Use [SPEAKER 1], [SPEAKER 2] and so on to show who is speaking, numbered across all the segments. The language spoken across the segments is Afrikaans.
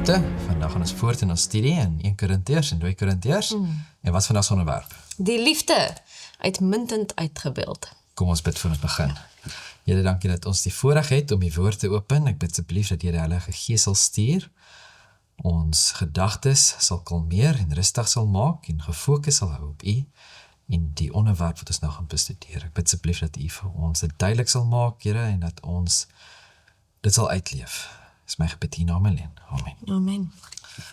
[SPEAKER 1] liefde. Vandag gaan ons voort in ons studie in 1 Korintiërs en 2 Korintiërs. En wat is vandag se onderwerp?
[SPEAKER 2] Die liefde, uitmuntend uitgebeeld.
[SPEAKER 1] Kom ons bid voor ons begin. Here, dankie dat ons die voorreg het om die woord te open. Ek bid asseblief dat jy die Heilige Gees sal stuur. Ons gedagtes sal kalmeer en rustig sal maak en gefokus sal hou op U en die onderwerp wat ons nou gaan bestudeer. Ek bid asseblief dat U vir ons dit duidelik sal maak, Here, en dat ons dit sal uitleef. Dis my gebed in naam alleen. Amen.
[SPEAKER 2] Amen.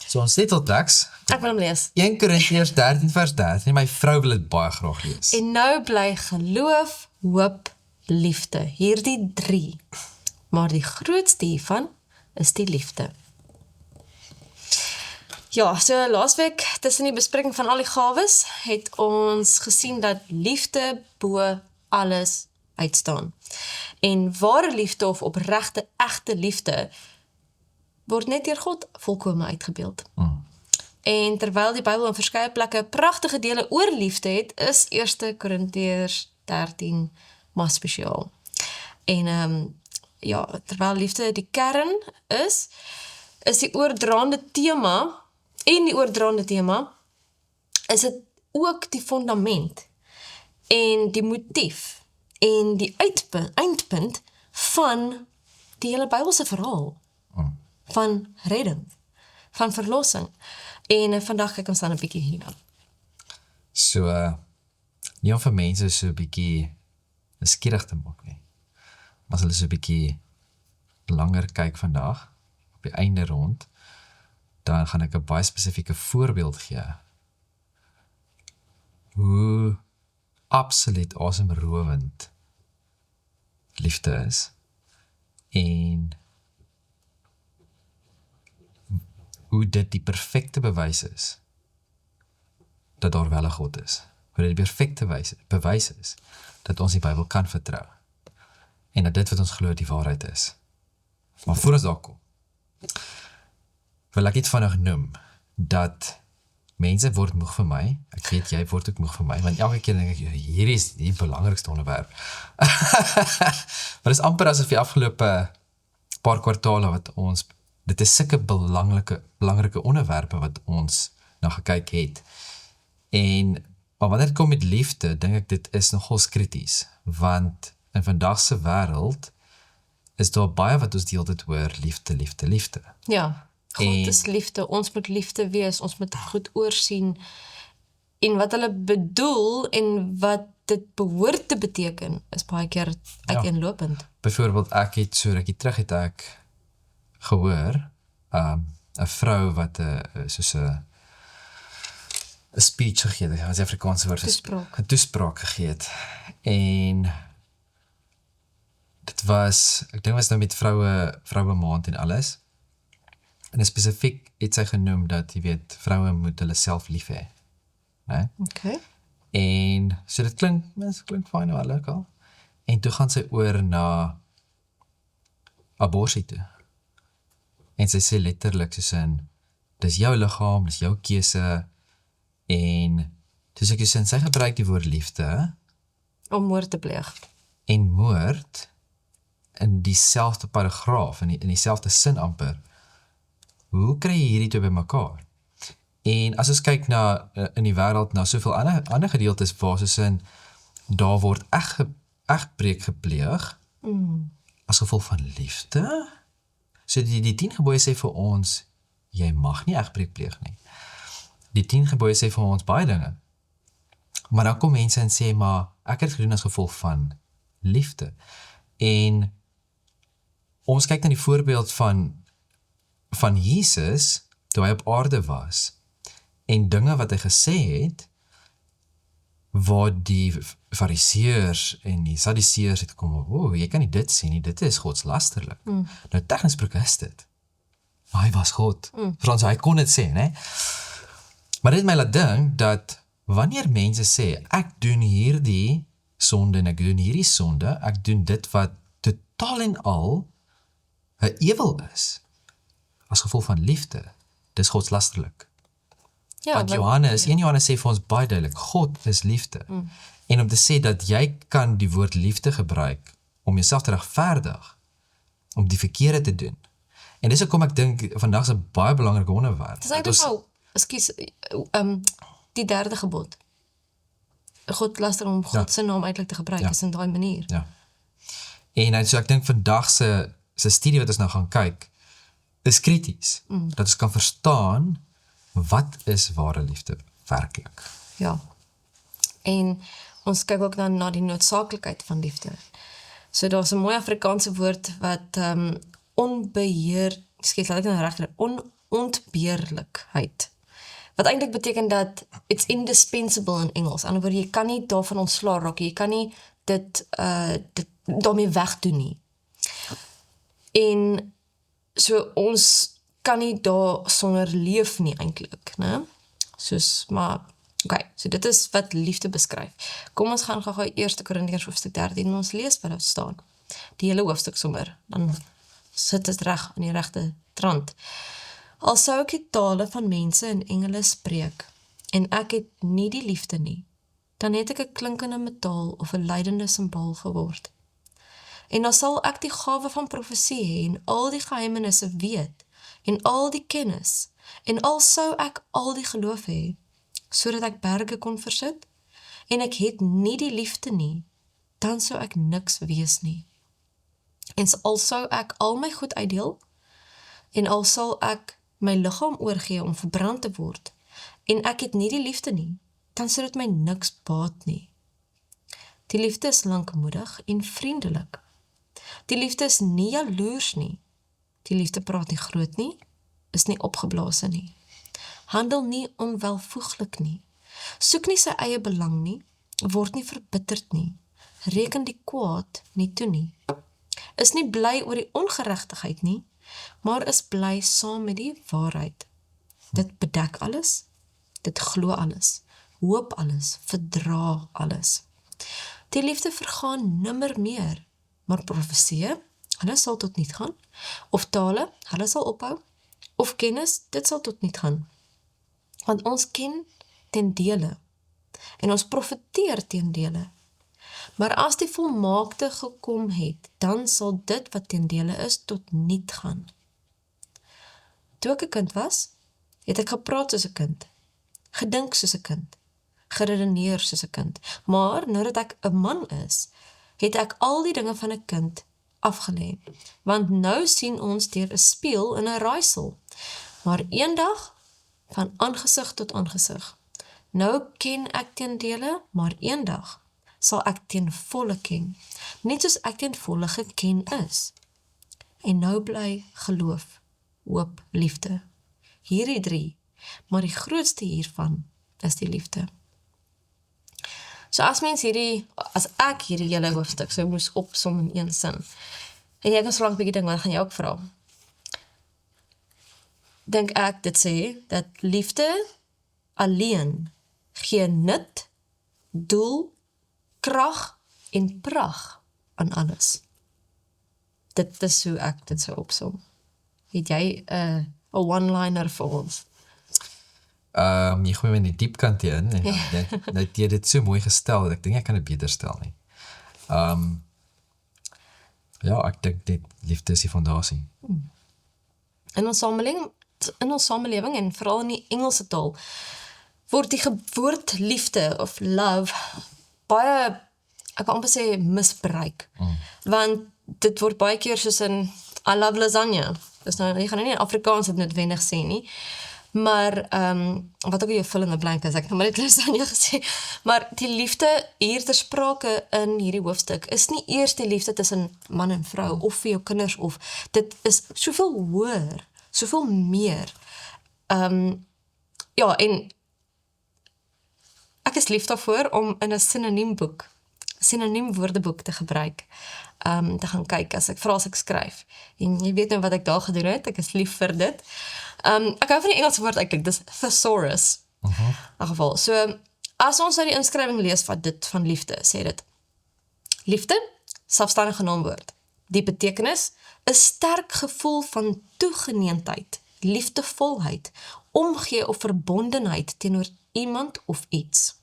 [SPEAKER 1] So ons sleutelteks,
[SPEAKER 2] Ek wil hom lees.
[SPEAKER 1] 1 Korintiërs 13 vers 13, en my vrou wil dit baie graag lees.
[SPEAKER 2] En nou bly geloof, hoop, liefde. Hierdie 3. Maar die grootste hiervan is die liefde. Ja, so laasweek tussen die bespreking van al die gawes het ons gesien dat liefde bo alles uitstaan. En ware liefde of opregte, egte liefde word net deur God volkome uitgebeeld. En terwyl die Bybel in verskeie plekke pragtige dele oor liefde het, is 1 Korintiërs 13 maar spesiaal. En ja, terwyl liefde die kern is die oordraande tema, en die oordraande tema, is dit ook die fundament, en die motief, en die eindpunt van die hele Bybelse verhaal, van redding, van verlossing. En vandag kyk ons dan 'n bietjie hierna.
[SPEAKER 1] So, nie om vir mense so 'n bietjie nuuskierig te maak nie, maar as hulle so 'n bietjie langer kyk vandag, op die einde rond, dan gaan ek 'n baie spesifieke voorbeeld gee, hoe absoluut asemrowend liefde is, en hoe dit die perfekte bewys is, dat daar wel 'n God is. Hoe dit die perfekte bewys is, dat ons die Bybel kan vertrou. En dat dit wat ons glo die waarheid is. Maar voor ons daar kom, wil ek iets vinnig noem, dat mense word moeg vir my, ek weet jy word ook moeg vir my, want elke keer dink ek, hier is die belangrikste onderwerp. Maar dit is amper asof die afgelope paar kwartale wat ons, dit is sulke belangrike onderwerpe wat ons na gekyk het. Maar wanneer dit kom met liefde, dink ek dit is nogals krities, want in vandag se wêreld is daar baie wat ons deel dit oor liefde, liefde, liefde.
[SPEAKER 2] Ja, God is liefde, ons moet liefde wees, ons moet goed oorsien, en wat hulle bedoel, en wat dit behoort te beteken, is baie keer uiteenlopend.
[SPEAKER 1] Byvoorbeeld, ek het so rukkie terug het ek gehoor, 'n vrou wat soos 'n speech gegee het, as Afrikaanse woord, 'n toespraak gegee het, en dit was, ek dink was nou met vroue maand en alles, en spesifiek het sy genoem dat, jy weet, vroue moet hulle self lief hê. Nee?
[SPEAKER 2] Okay.
[SPEAKER 1] En so dit klink fyn nou al al. En toe gaan sy oor na abortus toe. En sy sê letterlik soos in, dis jou liggaam, dis jou keuse, en toe sê ek so in, sy gebruik die woord liefde,
[SPEAKER 2] Om moord te pleeg.
[SPEAKER 1] en moord, in dieselfde paragraaf, in dieselfde sin amper. Hoe kry jy hierdie twee by mekaar? En as ons kyk na, in die wêreld, na soveel ander gedeeltes waar soos in, daar word egbreek gepleeg, as gevolg van liefde. So die 10 gebooie sê vir ons, jy mag nie egbreek pleeg nie. Die 10 gebooie sê vir ons baie dinge. Maar dan kom mense en sê, maar ek het gedoen as gevolg van liefde. En ons kyk na die voorbeeld van Jesus, toe hy op aarde was, en dinge wat hy gesê het, waar die fariseërs en die sadduseërs het kom, jy kan nie dit sê nie, dit is godslasterlik. Nou tegnies is dit. Maar hy was God. Frans, hy kon dit sê, né? Maar dit het my laat dink, dat wanneer mense sê, ek doen hierdie sonde, en ek doen hierdie sonde, ek doen dit wat totaal en al 'n ewel is, as gevolg van liefde, dis godslasterlik.
[SPEAKER 2] Ja,
[SPEAKER 1] Want Johannes, 1 Johannes sê vir ons baie duidelik, God is liefde. En om te sê dat jy kan die woord liefde gebruik, om jouself te regverdig, om die verkeerde te doen, En dis hoekom ek dink vandag is 'n baie belangrike onderwerp.
[SPEAKER 2] Dis eintlik nou, ekskuus, die derde gebod. God laster om God se naam eintlik te gebruik, is in daai manier.
[SPEAKER 1] Ja. En so ek dink vandag se studie wat ons nou gaan kyk, is krities. Dat ons kan verstaan, wat is ware liefde werklik?
[SPEAKER 2] Ja. En ons kyk ook dan na die noodsaaklikheid van liefde. So daar's 'n mooi Afrikaanse woord wat onontbeerlikheid. Wat eintlik beteken dat it's indispensable in Engels. Aan die ander woord, jy kan nie daarvan ontslaa raak, jy kan nie dit daarmee wegdoen nie. En so ons kan nie daar sonder leef nie eintlik, né? So dit is wat liefde beskryf. Kom ons gaan gou 1 Korintiërs hoofstuk 13 en ons lees wat daar staan. Die hele hoofstuk sommer, dan sit dit reg in die regte trant. Al sou ek die tale van mense en engele spreek, en ek het nie die liefde nie, dan het ek 'n klinkende metaal of 'n lydende simbool geword. En dan sal ek die gawe van profesie hê en al die geheimenisse weet, en al die kennis, en al sou ek al die geloof hê, sodat ek berge kon versit, en ek het nie die liefde nie, dan sou ek niks wees nie. En al sou ek al my goed uitdeel, en al sal ek my liggaam oorgee om verbrand te word, en ek het nie die liefde nie, dan sou dit my niks baat nie. Die liefde is lankmoedig en vriendelik. Die liefde is nie jaloers nie. Die liefde praat nie groot nie, is nie opgeblaase nie. Handel nie onwelvoeglik nie. Soek nie sy eie belang nie, word nie verbitterd nie. Reken die kwaad nie toe nie. Is nie bly oor die ongeregtigheid nie, maar is bly saam met die waarheid. Dit bedek alles, dit glo alles, hoop alles, verdra alles. Die liefde vergaan nimmer meer, maar profeseë, hulle sal tot niet gaan, of tale, hulle sal ophou, of kennis, dit sal tot niet gaan. Want ons ken ten dele, en ons profeteer ten dele. Maar as die volmaakte gekom het, dan sal dit wat ten dele is, tot niet gaan. Toe ek 'n kind was, het ek gepraat soos 'n kind, gedink soos 'n kind, geredeneer soos 'n kind. Maar nou dat ek 'n man is, het ek al die dinge van 'n kind afgelê. Want nou sien ons deur 'n spieël in 'n raaisel, maar eendag van aangesig tot aangesig. Nou ken ek ten dele, maar eendag sal ek ten volle ken, net soos ek ten volle geken is. En nou bly geloof, hoop, liefde. Hierdie 3, maar die grootste hiervan is die liefde. So as ek hierdie hele hoofstuk so moes opsom in een sin, en jy kan so lank 'n bietjie dink, wat gaan jy ook vra? Dink ek dit sê, dat liefde alleen gee nut, doel, krag en prag aan alles. Dit is hoe ek dit sou opsom. Het jy 'n one-liner vir ons?
[SPEAKER 1] Jy gooi my in die diep kant in, en nou het jy dit so mooi gestel, ek dink ek kan dit beter stel nie. Ja, ek dink dit liefde is die fondasie.
[SPEAKER 2] In ons samelewing en veral in die Engelse taal, word die woord liefde of love baie, ek kan amper sê, misbruik. Want dit word baie keer soos in I love lasagna. Dus nou, jy gaan nie in Afrikaans dit noodwendig sê nie. Maar, wat ook jou vullende blank is, ek het nou maar net lasagna gesê. Maar die liefde hier ter sprake in hierdie hoofstuk is nie eers die liefde tussen man en vrou, of vir jou kinders, of dit is soveel hoër, soveel meer. Ja, en ek is lief daarvoor om in 'n sinoniem woordeboek te gebruik, te gaan kyk as ek skryf. En jy weet nou wat ek daar gedoen het, ek is lief vir dit. Ek hou van die Engelse woord eintlik, dis thesaurus. In geval. So, as ons nou die inskrywing lees van liefde, sê dit, liefde, selfstandige naamwoord. Die betekenis, 'n sterk gevoel van toegeneentheid, liefdevolheid, omgee of verbondenheid teenoor iemand of iets.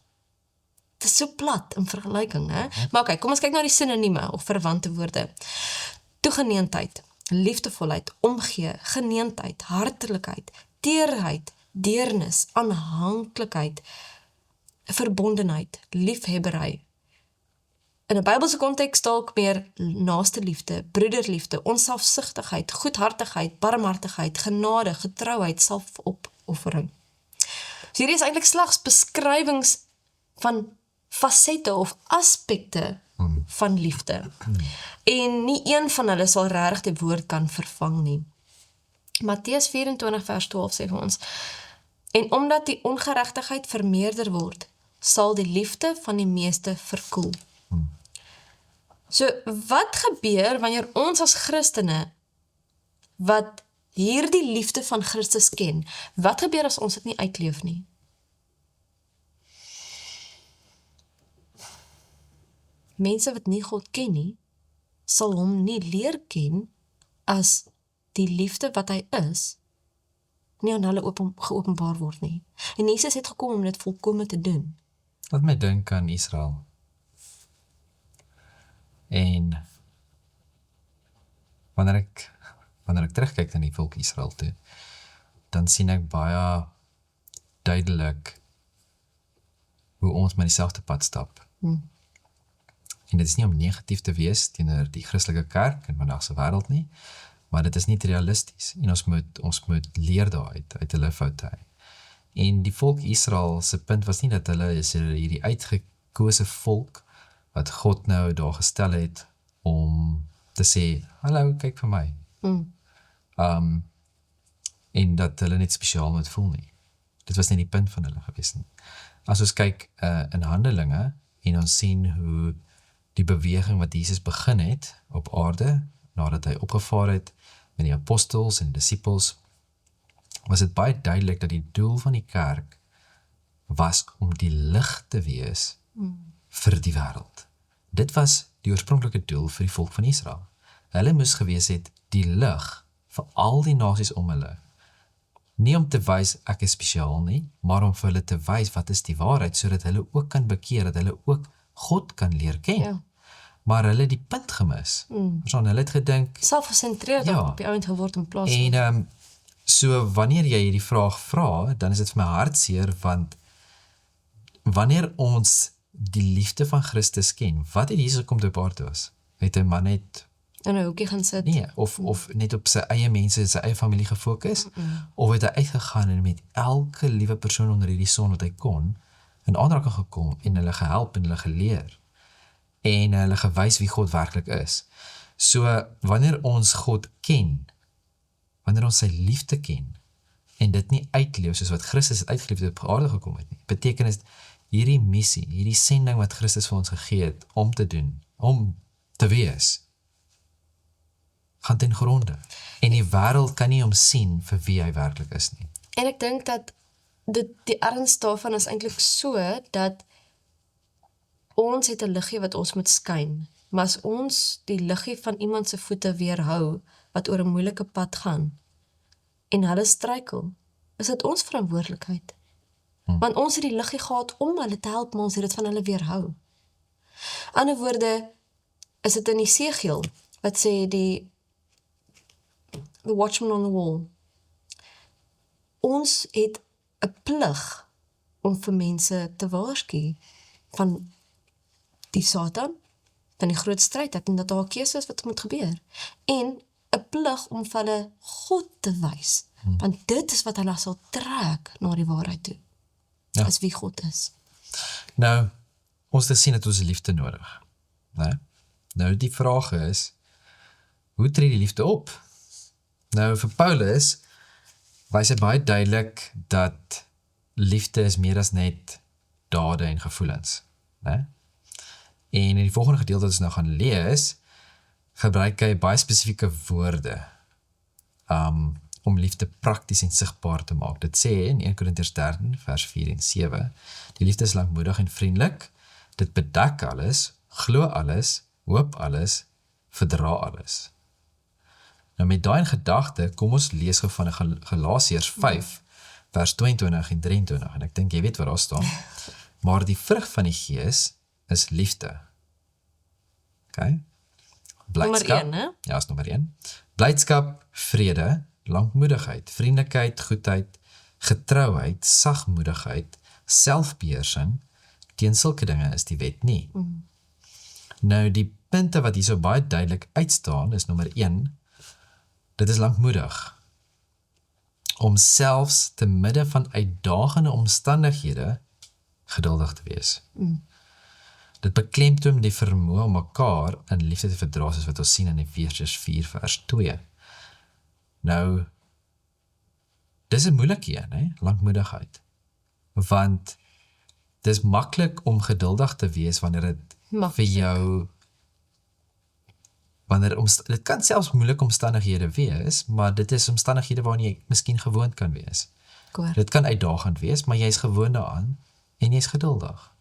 [SPEAKER 2] Het is so plat in vergelyking, hè? Maar oké, kom ons kyk na die sinonieme of verwante woorde. Toegeneentheid, liefdevolheid, omgee, geneentheid, hartelikheid, teerheid, deernis, aanhanklikheid, verbondenheid, liefhebberry. In 'n Bybelse konteks dalk meer naaste liefde, broederliefde, onselfsugtigheid, goedhartigheid, barmhartigheid, genade, getrouheid, selfopoffering. So hierdie is eintlik slegs beskrywings van fasette of aspekte van liefde. En nie een van hulle sal regtig die woord kan vervang nie. Matteus 24 vers 12 sê vir ons, en omdat die ongeregtigheid vermeerder word, sal die liefde van die meeste verkoel. So, wat gebeur wanneer ons as Christene, wat hierdie liefde van Christus ken, wat gebeur as ons dit nie uitleef nie? Mense wat nie God ken nie, sal hom nie leer ken as die liefde wat hy is, nie aan hulle geopenbaar word nie. En Jesus het gekom om dit volkome te doen.
[SPEAKER 1] Laat my dink aan Israel. En wanneer ek terugkyk na die volk Israel toe, dan sien ek baie duidelik hoe ons met dieselfde pad stap. En dit is nie om negatief te wees teenoor die Christelike kerk in vandag se wêreld nie, maar dit is nie realisties en ons moet leer daaruit uit hulle foute. En die volk Israel se punt was nie dat hulle is hierdie uitgekose volk wat God nou daar gestel het om te sê, hallo, kyk vir my. En dat hulle net spesiaal moet voel nie. Dit was nie die punt van hulle gewees nie. As ons kyk in Handelinge en ons sien hoe die beweging wat Jesus begin het op aarde, nadat hy opgevaar het met die apostels en disippels, was dit baie duidelik dat die doel van die kerk was om die lig te wees vir die wêreld. Dit was die oorspronklike doel vir die volk van Israel. Hulle moes gewees het die lig vir al die nasies om hulle. Nie om te wys ek is spesiaal nie, maar om vir hulle te wys wat is die waarheid, sodat hulle ook kan bekeer, dat hulle ook God kan leer ken.
[SPEAKER 2] Ja.
[SPEAKER 1] Maar hulle het die punt gemis. Hulle het gedink,
[SPEAKER 2] Selfgesentreerd op die ouend geword in plaas van.
[SPEAKER 1] En so wanneer jy hierdie vraag vra, dan is dit vir my hartseer, want wanneer ons die liefde van Christus ken, wat het Jesus gekom toe op aarde was? Het hy maar net
[SPEAKER 2] in 'n hoekie gaan sit?
[SPEAKER 1] Nee, of net op sy eie mense, sy eie familie gefokus, of het hy uitgegaan en met elke liewe persoon onder hierdie son wat hy kon, in aanraking gekom en hulle gehelp en hulle geleer en hulle gewys wie God werklik is. So, wanneer ons God ken, wanneer ons sy liefde ken, en dit nie uitleef soos wat Christus het uitgeleef het op aarde gekom het nie, beteken is hierdie missie, hierdie sending wat Christus vir ons gegee het, om te doen, om te wees, gaan ten gronde. En die wêreld kan nie hom sien vir wie hy werklik is nie.
[SPEAKER 2] En ek dink dat die erns daarvan is eintlik so, dat ons het 'n liggie wat ons moet skyn, maar as ons die liggie van iemand se voete weerhou, wat oor 'n moeilike pad gaan, en hulle struikel, is dit ons verantwoordelikheid. Want ons het die liggie gehad om hulle te help, maar ons het dit van hulle weerhou. Ander woorde, is dit in Esegiel, wat sê the watchman on the wall. Ons het 'n plig om vir mense te waarsku van die Satan, van die groot stryd, en dat daar 'n keuse is wat moet gebeur. En 'n plig om vir hulle God te wys, want dit is wat hulle sal trek na die waarheid toe.
[SPEAKER 1] Ja.
[SPEAKER 2] As wie God is.
[SPEAKER 1] Nou, ons het sien dat ons liefde nodig. Nee? Nou, die vraag is, hoe tree die liefde op? Nou, vir Paulus, wys hy baie duidelik dat liefde is meer as net dade en gevoelens. Nee? En in die volgende gedeelte wat ons nou gaan lees, gebruik hy baie spesifieke woorde om liefde prakties en sigbaar te maak. Dit sê in 1 Korintiërs 13 vers 4 en 7, die liefde is lankmoedig en vriendelik, dit bedek alles, glo alles, hoop alles, verdra alles. Nou met daai in gedagte, kom ons lees gou van Galasiërs 5 vers 22 en 23, en ek dink jy weet wat daar staan. Maar die vrug van die Gees is liefde. Okay? Blydskap.
[SPEAKER 2] Nommer 1, hè?
[SPEAKER 1] Ja, is nommer 1. Blydskap, vrede, lankmoedigheid, vriendelikheid, goedheid, getrouheid, sagmoedigheid, selfbeheersing, teen sulke dinge is die wet nie. Nou die punte wat hier so baie duidelik uitstaan is nommer 1, dit is lankmoedig. Om selfs te midde van uitdagende omstandighede geduldig te wees. Dit beklemtoon die vermoë om mekaar in liefde te verdra, soos wat ons sien in Efesiërs 4 vers 2. Nou, dis 'n moeilike een, hè, lankmoedigheid. Want dis maklik om geduldig te wees wanneer dit vir jou dit kan selfs moeilike omstandighede wees, maar dit is omstandighede waarin jy miskien gewoond kan wees. Dit kan uitdagend wees, maar jy is gewoond daaraan en jy is geduldig.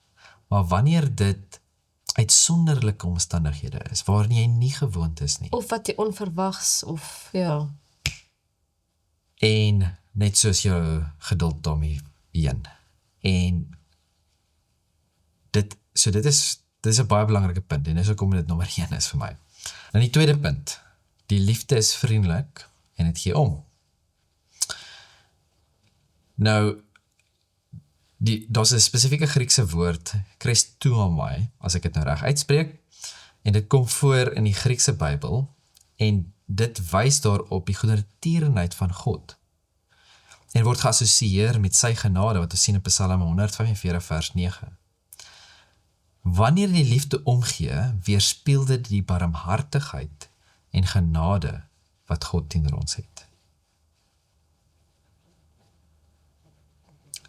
[SPEAKER 1] Maar wanneer dit uitsonderlike omstandighede is, waarin jy nie gewoond is nie.
[SPEAKER 2] Of wat jy onverwags, of ja.
[SPEAKER 1] En net soos jou geduld daarmee een. En dit is 'n baie belangrike punt, en dis hoekom dit nommer 1 is vir my. En die tweede punt, die liefde is vriendelik en dit gee om. Nou, daar's 'n spesifieke Griekse woord, Christomai, as ek dit nou reg uitspreek, en dit kom voor in die Griekse Bybel, en dit wys daarop die goedertierenheid van God, en word geassosieer met sy genade, wat ons sien in Psalm 145 vers 9. Wanneer die liefde omgee, weerspieël dit die barmhartigheid en genade wat God teenoor ons het.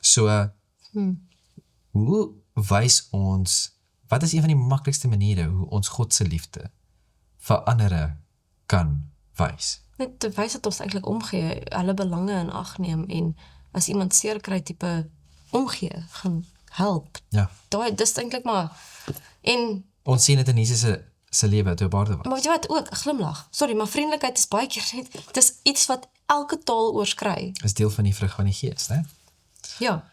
[SPEAKER 1] So, hoe wys ons, wat is een van die maklikste maniere hoe ons God se liefde vir ander kan wys?
[SPEAKER 2] Net te wys dat ons eintlik omgee, hulle belange in ag neem, en as iemand seer kry, tipe omgee, gaan help.
[SPEAKER 1] Ja.
[SPEAKER 2] Dis eintlik maar, en
[SPEAKER 1] Ons sien dit in Jesus se lewe toe op aarde was.
[SPEAKER 2] maar weet jy wat ook, 'n glimlag. Sorry, maar vriendelikheid is baie keer net, dis iets wat elke taal oorskry.
[SPEAKER 1] Is deel van die vrug van die Gees, né?
[SPEAKER 2] Ja,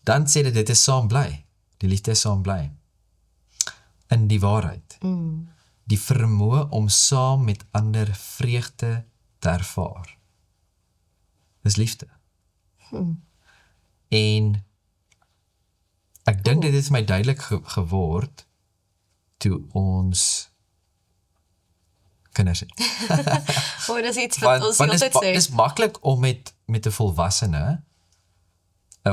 [SPEAKER 1] Dan sê dit is saam bly. Die liefde is saam bly. In die waarheid. Die vermoë om saam met ander vreugde te ervaar. Dis liefde. En ek dink dit het my duidelik geword toe ons kinders het.
[SPEAKER 2] dis iets wat ons nie altyd sê.
[SPEAKER 1] Dis maklik om met 'n volwassene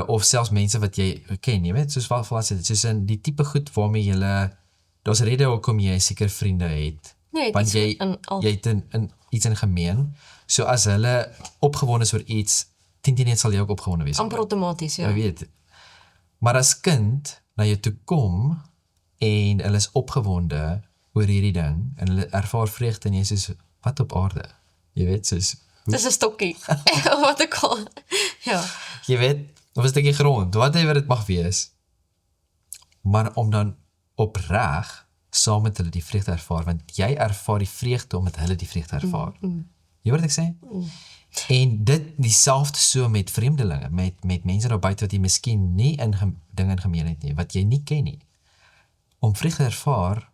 [SPEAKER 1] of selfs mense wat jy ken, jy weet, soos volwassene, soos in die tipe goed waarmee julle, daar's rede hoekom jy seker vriende het,
[SPEAKER 2] Nee,
[SPEAKER 1] want jy het iets in gemeen, so as hulle opgewonde is oor iets, 10 sal jy ook opgewonde wees.
[SPEAKER 2] Amper outomaties, ja.
[SPEAKER 1] Jy weet, maar as kind na jou toe kom, en hulle is opgewonde oor hierdie ding, en hulle ervaar vreugde, en jy sê, wat op aarde? Jy weet, soos,
[SPEAKER 2] Dis 'n stokkie, wat ek al, ja.
[SPEAKER 1] jy weet, of 'n stukkie grond, whatever dit mag wees, maar om dan opreg saam met hulle die vreugde ervaar, want jy ervaar die vreugde om met hulle die vreugde ervaar. Jy weet wat ek sê? En dit dieselfde so met vreemdelinge, met mense daar buite wat jy miskien nie dinge in gemeen het nie, wat jy nie ken nie. Om vreugde ervaar,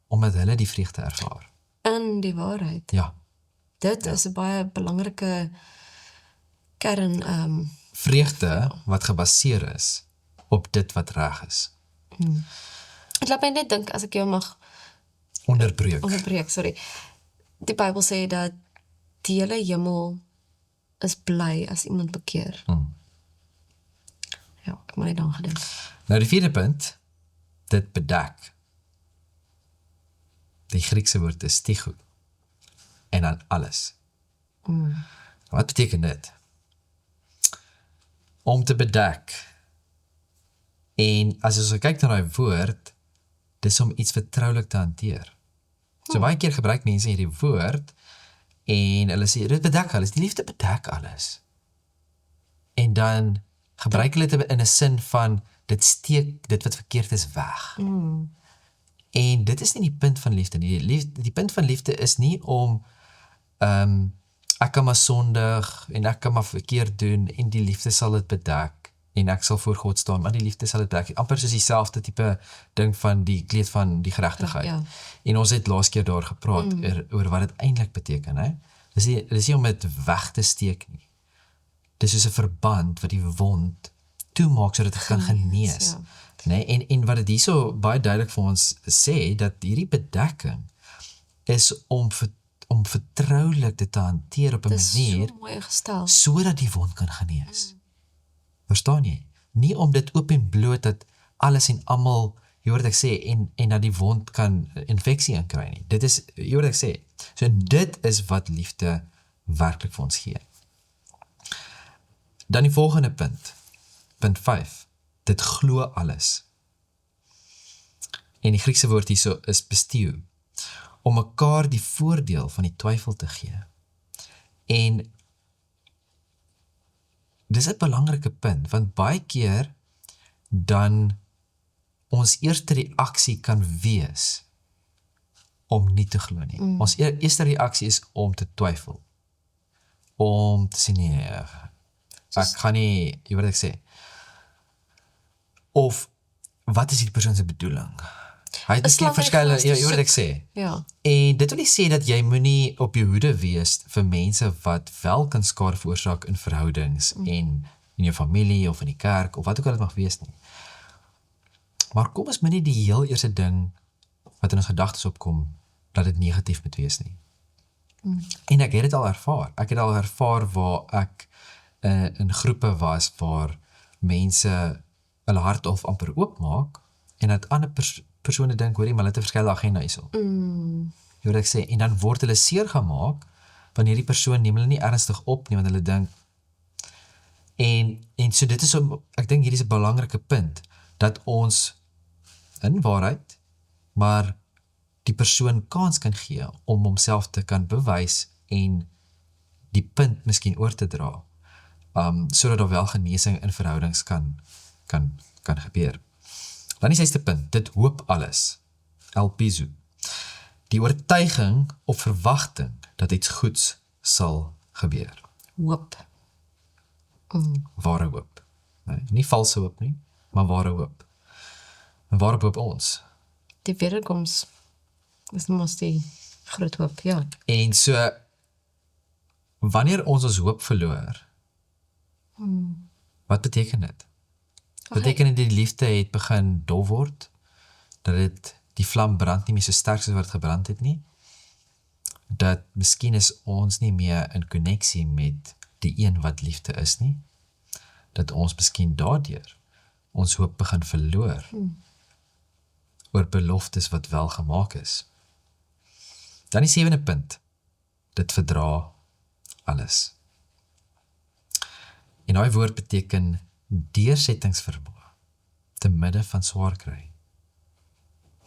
[SPEAKER 1] om met hulle die vreugde ervaar.
[SPEAKER 2] In die waarheid.
[SPEAKER 1] Ja.
[SPEAKER 2] Dit is 'n baie belangrike kern,
[SPEAKER 1] Vreugde wat gebaseer is op dit wat reg is.
[SPEAKER 2] Ek laat my net dink, as ek jou mag
[SPEAKER 1] Onderbreek.
[SPEAKER 2] Sorry. Die Bybel sê dat die hele hemel is bly as iemand bekeer. Ja, ek moet net dan gedink.
[SPEAKER 1] Nou die vierde punt, dit bedek. Die Griekse woord is stigo. En dan alles. Wat beteken dit? Om te bedek. En as ons kyk na die woord, dis om iets vertroulik te hanteer. So baie keer gebruik mense hierdie woord, en hulle sê, dit bedek alles, die liefde bedek alles. En dan gebruik hulle dit in 'n sin van, dit steek dit wat verkeerd is weg. En dit is nie die punt van liefde nie. Die punt van liefde is nie om, ek kan maar sondig, en ek kan maar verkeerd doen, en die liefde sal dit bedek. en ek sal voor God staan, maar die liefde sal dit dek. Amper soos dieselfde tipe ding van die kleed van die geregtigheid.
[SPEAKER 2] Ja.
[SPEAKER 1] En ons het laas keer daar gepraat oor wat dit eintlik beteken, hè? Dis nie om dit weg te steek nie. Dis soos 'n verband wat die wond toemaak sodat dit kan genees.
[SPEAKER 2] ja.
[SPEAKER 1] Nee, en wat dit hierso baie duidelik vir ons sê, dat hierdie bedekking is om vertroulik dit te hanteer op 'n
[SPEAKER 2] Dis
[SPEAKER 1] manier
[SPEAKER 2] so mooi gestel.
[SPEAKER 1] sodat die wond kan genees. Verstaan jy? Nie om dit oop en bloot dat alles en almal, jy hoor wat ek sê, en dat die wond kan infeksie inkry nie. Dit is, jy hoor wat ek sê. So dit is wat liefde werklik vir ons gee. Dan die volgende punt. Punt 5. Dit glo alles. En die Griekse woord hierso is pisteu. Om mekaar die voordeel van die twyfel te gee. En dis 'n belangrike punt, want baie keer dan ons eerste reaksie kan wees om nie te glo nie. Ons eerste reaksie is om te twyfel. Om te sê nee, ek gaan nie, jy weet wat ek sê. Of wat is die persoon se bedoeling? Hy het miskien verskillende, jy weet wat ek sê.
[SPEAKER 2] Ja.
[SPEAKER 1] En dit wil nie sê dat jy moenie op jou hoede wees vir mense wat wel kan skade veroorsaak in verhoudings en in jou familie of in die kerk of wat ook al dit mag wees nie. Maar kom ons moenie die heel eerste ding wat in ons gedagtes opkom, dat dit negatief moet wees nie. En ek het dit al ervaar. Ek het al ervaar waar ek in groepe was waar mense hulle hart of amper oopmaak en dat ander persone dink, hoorie, maar hulle het 'n verskillende agenda hierso. Jy weet ek sê, en dan word hulle seer gemaak, want hierdie persoon neem hulle nie ernstig op nie, want hulle dink, en so dit is, ek dink hierdie is 'n belangrike punt, dat ons in waarheid, maar die persoon kans kan gee, om homself te kan bewys, en die punt miskien oor te dra, sodat daar wel genesing in verhoudings kan gebeur. Dan die 6ste punt, dit hoop alles, elpizo. Die oortuiging of verwagting dat iets goeds sal gebeur.
[SPEAKER 2] Hoop.
[SPEAKER 1] Ware hoop. Nee, nie valse hoop nie, maar ware hoop. En waarop hoop ons?
[SPEAKER 2] Die wederkoms is mos die groot hoop, ja.
[SPEAKER 1] En so, wanneer ons hoop verloor, wat beteken dit? Beteken dit die liefde het begin dof word? Dat die vlam brand nie meer so sterk soos wat het gebrand het nie? Dat miskien is ons nie meer in konneksie met die een wat liefde is nie? Dat ons miskien daardeur ons hoop begin verloor oor beloftes wat wel gemaak is. Dan die 7de punt, dit verdra alles. En daai woord beteken deursettingsvermoë te midde van swaar kry.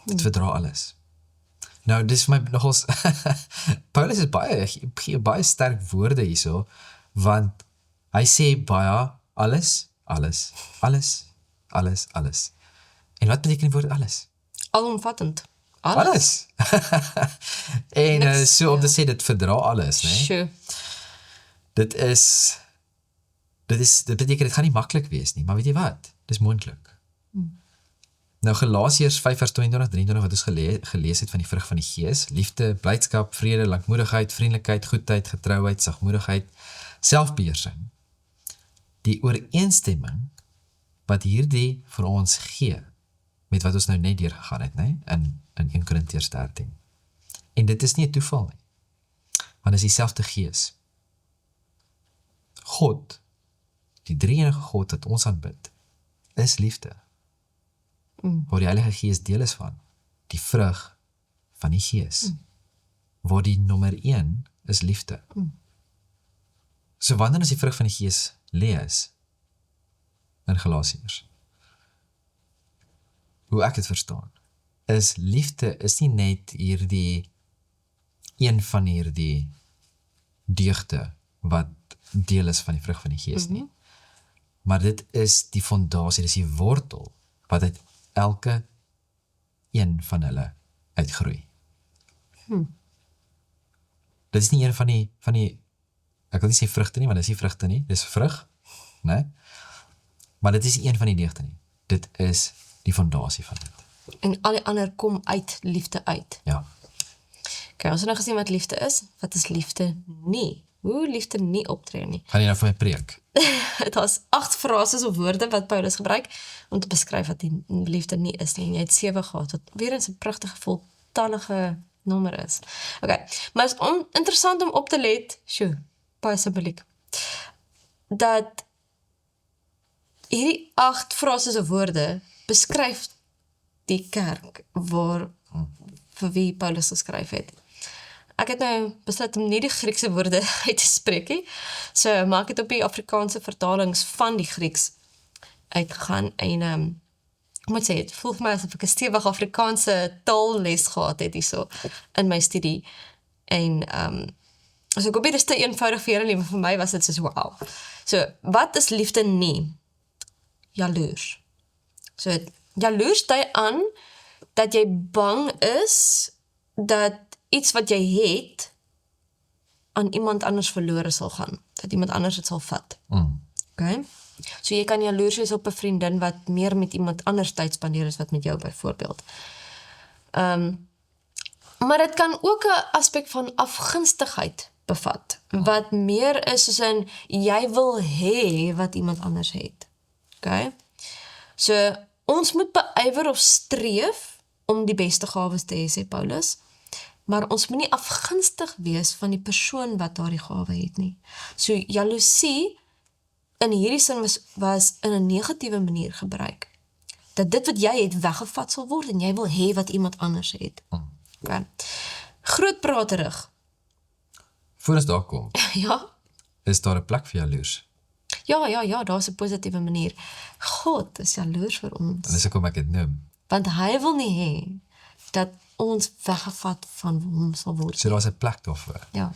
[SPEAKER 1] Dit verdra alles. Nou, dis vir my nogals Paulus is gee baie sterk woorde hierso, want hy sê baie alles. En wat beteken die woord alles?
[SPEAKER 2] Alomvattend.
[SPEAKER 1] Alles. En so om te sê, dit verdra alles, né?
[SPEAKER 2] Sure.
[SPEAKER 1] Dit beteken, dit gaan nie maklik wees nie, maar weet jy wat? Dis moontlik. Nou Galasiërs 5:22-23 wat ons gelees het van die vrug van die Gees, liefde, blydskap, vrede, lankmoedigheid, vriendelikheid, goedheid, getrouheid, sagmoedigheid, selfbeheersing. Die ooreenstemming wat hierdie vir ons gee, met wat ons nou net deurgegaan het, né? In 1 Korintiërs 13. En dit is nie 'n toeval nie, want dit is dieselfde Gees. God, die drie-enige God wat ons aanbid, is liefde. Waar die Heilige Gees deel is van, die vrug van die Gees. Waar die nommer 1 is liefde. So wanneer ons die vrug van die Gees lees, in Galasiërs, hoe ek het verstaan, is liefde is nie net hierdie, een van hierdie deugde, wat deel is van die vrug van die Gees nie. Maar dit is die fondasie, dit is die wortel, wat uit elke een van hulle uitgroei. Dit is nie een van die, ek wil nie sê vrugte nie, want dit is nie vrugte nie, dit is vrug, né? Maar dit is nie een van die 9 nie. Dit is die fondasie van dit.
[SPEAKER 2] En al die ander kom uit liefde uit.
[SPEAKER 1] Ja.
[SPEAKER 2] Okay, ons het nou gesien wat liefde is. Wat is liefde nie? Hoe liefde nie optree nie.
[SPEAKER 1] Gaan jy nou vir my preek?
[SPEAKER 2] Het is 8 frases of woorde wat Paulus gebruik om te beskryf wat die liefde nie is nie. En jy het 7 gehad, wat weer eens 'n pragtige voltallige nommer is. Okay, maar het is interessant om op te let, baie simboliek, dat hierdie 8 frases of woorde beskryf die kerk vir wie Paulus geskryf het. Ek het nou besluit om nie die Griekse woorde uit te spreek nie, so maar ek het op die Afrikaanse vertalings van die Grieks uitgegaan en ek moet sê, het voel vir my asof ek 'n stewige Afrikaanse taalles gehad het hierso in my studie en so ek hoop dit is te eenvoudig vir julle nie, maar vir my was dit soos wow. So, wat is liefde nie? Jaloers. So, jaloers dui aan dat jy bang is dat iets wat jy het aan iemand anders verlore sal gaan. Dat iemand anders het sal vat. Okay? So jy kan jaloers wees op 'n vriendin wat meer met iemand anders tyd spandeer as wat met jou byvoorbeeld. Maar dit kan ook 'n aspek van afgunstigheid bevat. Wat meer is soos in jy wil hê wat iemand anders het. Okay? So ons moet beywer of streef om die beste gawes te hê, sê Paulus. Maar ons moet nie afgunstig wees van die persoon wat daardie gawe het nie. So jaloesie in hierdie sin was in 'n negatiewe manier gebruik. Dat dit wat jy het weggevat sal word en jy wil hê wat iemand anders het. Okay. Grootpraterig.
[SPEAKER 1] Voor ons daar kom,
[SPEAKER 2] Ja.
[SPEAKER 1] is daar 'n plek vir jaloers.
[SPEAKER 2] Ja, daar's 'n positiewe manier. God is jaloers vir ons.
[SPEAKER 1] En dis hoekom ek dit noem.
[SPEAKER 2] Want hy wil nie hê dat ons weggevat van hom sal word.
[SPEAKER 1] So daar's 'n plek daarvoor.
[SPEAKER 2] Ja.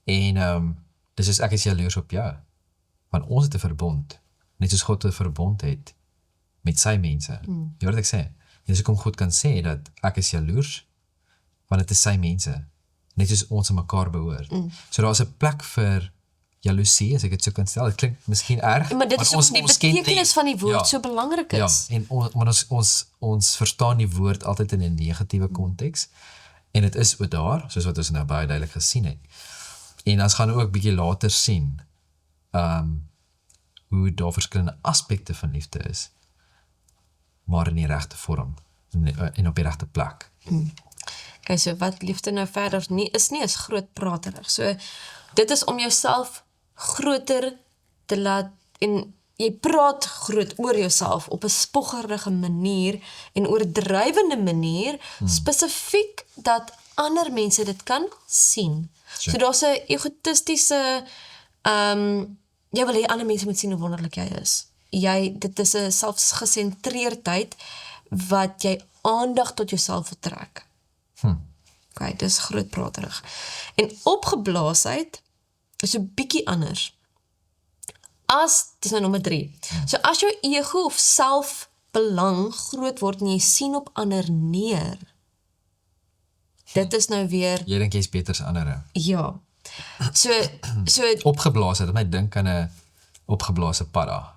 [SPEAKER 1] En dis is ek is jaloers op jou. Want ons het 'n verbond, net soos God 'n verbond het met sy mense. Jy hoor wat ek sê? Dis hoekom God kan sê dat ek is jaloers, want dit is sy mense. Net soos ons aan mekaar behoort. So daar's 'n plek vir jaloesie, as ek dit so kan stel. Dit klink miskien erg,
[SPEAKER 2] Maar dit is
[SPEAKER 1] want
[SPEAKER 2] ook die betekenis van die woord so belangrik is.
[SPEAKER 1] Ja, en ons verstaan die woord altyd in 'n negatiewe konteks. En dit is ook daar, soos wat ons nou baie duidelik gesien het. En ons gaan ook bietjie later sien hoe daar verskillende aspekte van liefde is, maar in die regte vorm en op die regte plek.
[SPEAKER 2] Okay, so wat liefde nou verder nie is grootpraterig. So dit is om jouself groter te laat en jy praat groot oor jouself op 'n spoggerige manier en oordrywende manier, spesifiek dat ander mense dit kan sien. So daar's 'n egotistiese jy wil hê ander mense moet sien hoe wonderlik jy is. Dit is 'n selfgesentreerdheid wat jy aandag tot jouself trek. Okay, dis grootpraterig. En opgeblaasheid is 'n bietjie anders. Dis nou nommer 3. So as jou ego of selfbelang groot word en jy sien op ander neer, dit is nou weer,
[SPEAKER 1] Jy dink jy's beter as ander.
[SPEAKER 2] ja. So
[SPEAKER 1] Opgeblaas het, my dink aan 'n opgeblaase padda.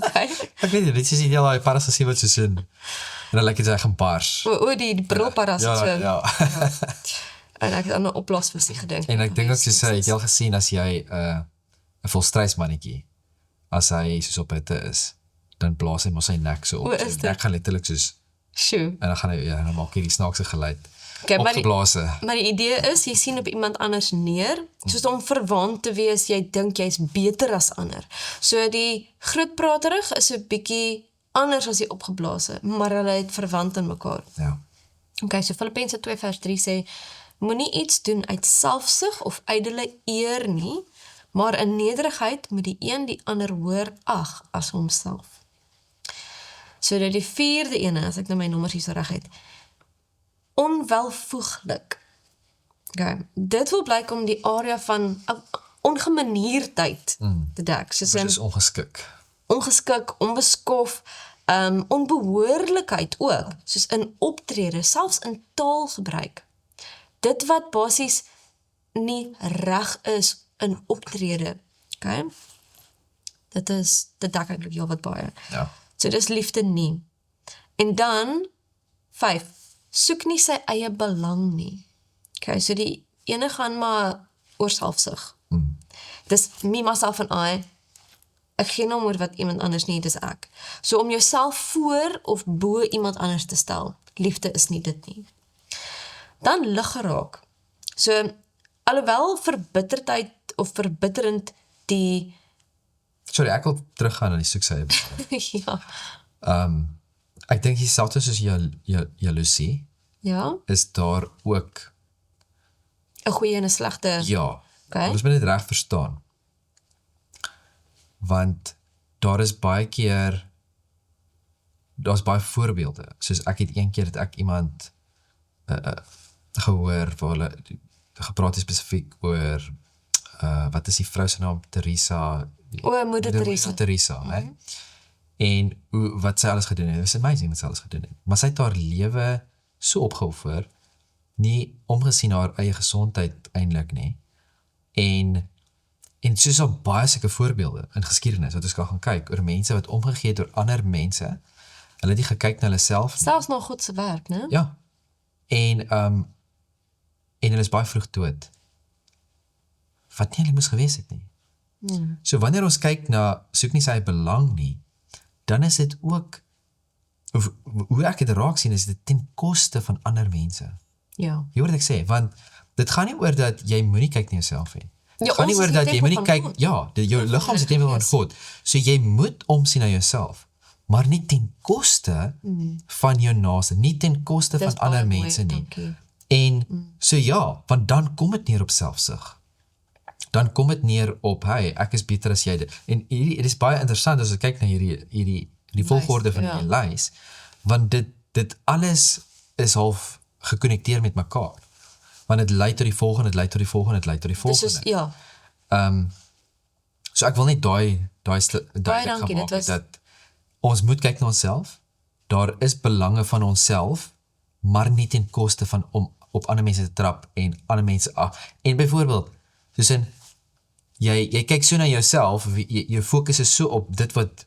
[SPEAKER 2] okay.
[SPEAKER 1] Ek weet nie, dit is nie heel daai paddas gesien wat soos in en dan lyk dit reg 'n bars.
[SPEAKER 2] Die brilparas so.
[SPEAKER 1] Ja.
[SPEAKER 2] En ek het aan 'n opblaasvisie gedink.
[SPEAKER 1] En ek dink ook soos het jy al gesien as jy 'n volstruismannetjie, as hy soos op hitte is, dan blaas hy mos sy nek so op.
[SPEAKER 2] O, is
[SPEAKER 1] Sy
[SPEAKER 2] dit?
[SPEAKER 1] nek gaan letterlik soos
[SPEAKER 2] Sjoe.
[SPEAKER 1] en dan gaan hy dan maak hy die snaakse geluid.
[SPEAKER 2] Okay,
[SPEAKER 1] Opgeblaase.
[SPEAKER 2] Maar die idee is, jy sien op iemand anders neer, soos om verwant te wees, jy dink jy's beter as ander. So die grootpraterig is 'n bietjie anders as die opgeblaase, maar hulle het verwant in mekaar.
[SPEAKER 1] Ja.
[SPEAKER 2] Okay, so Filippense 2 vers 3 sê, moenie iets doen uit selfsug of ydelle eer nie, maar in nederigheid moet die een die ander hoër ag as homself. So dit die 4de ene, as ek nou my nommers hier so reg het, onwelvoeglik. Okay. Dit wil blyk om die area van ongemanierdheid te dek. Soos
[SPEAKER 1] Dit is
[SPEAKER 2] ongeskik, onbeskof, onbehoorlikheid ook, soos in optrede, selfs in taalgebruik. Dit wat basies nie reg is in optrede. Okay? Dit dek eintlik heel wat baie.
[SPEAKER 1] Ja.
[SPEAKER 2] So dis liefde nie. En dan 5, soek nie sy eie belang nie. Okay, so die ene gaan maar oor selfsug. Dis me, myself and I. Ek gee nou oor wat iemand anders nie, dis ek. So om jouself voor of bo iemand anders te stel, liefde is nie dit nie. Dan lig geraak. So, alhoewel verbitterdheid of verbitterend die,
[SPEAKER 1] Sorry, ek wil teruggaan na die soek sy.
[SPEAKER 2] ja,
[SPEAKER 1] Ek dink dieselfde soos jaloesie,
[SPEAKER 2] ja,
[SPEAKER 1] is daar ook,
[SPEAKER 2] 'n goeie en 'n slegte,
[SPEAKER 1] ja,
[SPEAKER 2] Okay.
[SPEAKER 1] ons moet dit reg verstaan. Want daar is baie keer, daar's baie voorbeelde, soos ek het een keer dat ek iemand gehoor, waar hulle gepraat het spesifiek oor, wat is die vrou se naam, Teresa,
[SPEAKER 2] Moeder Teresa.
[SPEAKER 1] Teresa, hè? En wat sy alles gedoen het, het is amazing wat sy alles gedoen het. Maar sy het haar lewe so opgeoffer, nie omgesien haar eie gesondheid eintlik nie. En soos al baie sulke voorbeelde in geskiedenis, wat ons kan gaan kyk, oor mense wat omgegee het door ander mense, hulle het nie gekyk na hulle self nie.
[SPEAKER 2] Selfs nog God se werk, né?
[SPEAKER 1] Ja. En hulle is baie vroeg dood. Wat nie hulle moes gewees het nie. So wanneer ons kyk na, soek nie sy belang nie, dan is dit ook, hoe ek dit raak sien, is dit ten koste van ander mense.
[SPEAKER 2] Ja.
[SPEAKER 1] Jy hoor wat ek sê, want dit gaan nie oor dat jy moenie kyk na jouself nie.
[SPEAKER 2] Ja,
[SPEAKER 1] Dit gaan nie
[SPEAKER 2] ons is
[SPEAKER 1] oor
[SPEAKER 2] die
[SPEAKER 1] dat jy
[SPEAKER 2] tempel
[SPEAKER 1] moenie
[SPEAKER 2] van
[SPEAKER 1] kyk,
[SPEAKER 2] God.
[SPEAKER 1] ja, jou liggaam is die tempel van God. So jy moet omsien na jouself, maar nie ten koste van jou naaste, nie ten koste
[SPEAKER 2] Dis
[SPEAKER 1] van ander
[SPEAKER 2] baie mooi,
[SPEAKER 1] mense nie.
[SPEAKER 2] dankie.
[SPEAKER 1] En so ja, want dan kom dit neer op selfsug. Dan kom dit neer op, hey, ek is beter as jy dit. En dit is baie interessant as ek kyk na die volgorde van
[SPEAKER 2] ja.
[SPEAKER 1] die lys, want dit alles is half gekonnekteer met mekaar. Want dit lei tot die volgende, dit lei tot die volgende, dit lei tot die
[SPEAKER 2] Dis
[SPEAKER 1] volgende.
[SPEAKER 2] soos, ja,
[SPEAKER 1] So ek wil net daai
[SPEAKER 2] dankie,
[SPEAKER 1] gemaak
[SPEAKER 2] dit was-
[SPEAKER 1] dat ons moet kyk na onsself. Daar is belange van onsself, maar nie ten koste van om op ander mense te trap en ander mense af. En byvoorbeeld, soos in jy kyk so na jouself, jou fokus is so op dit wat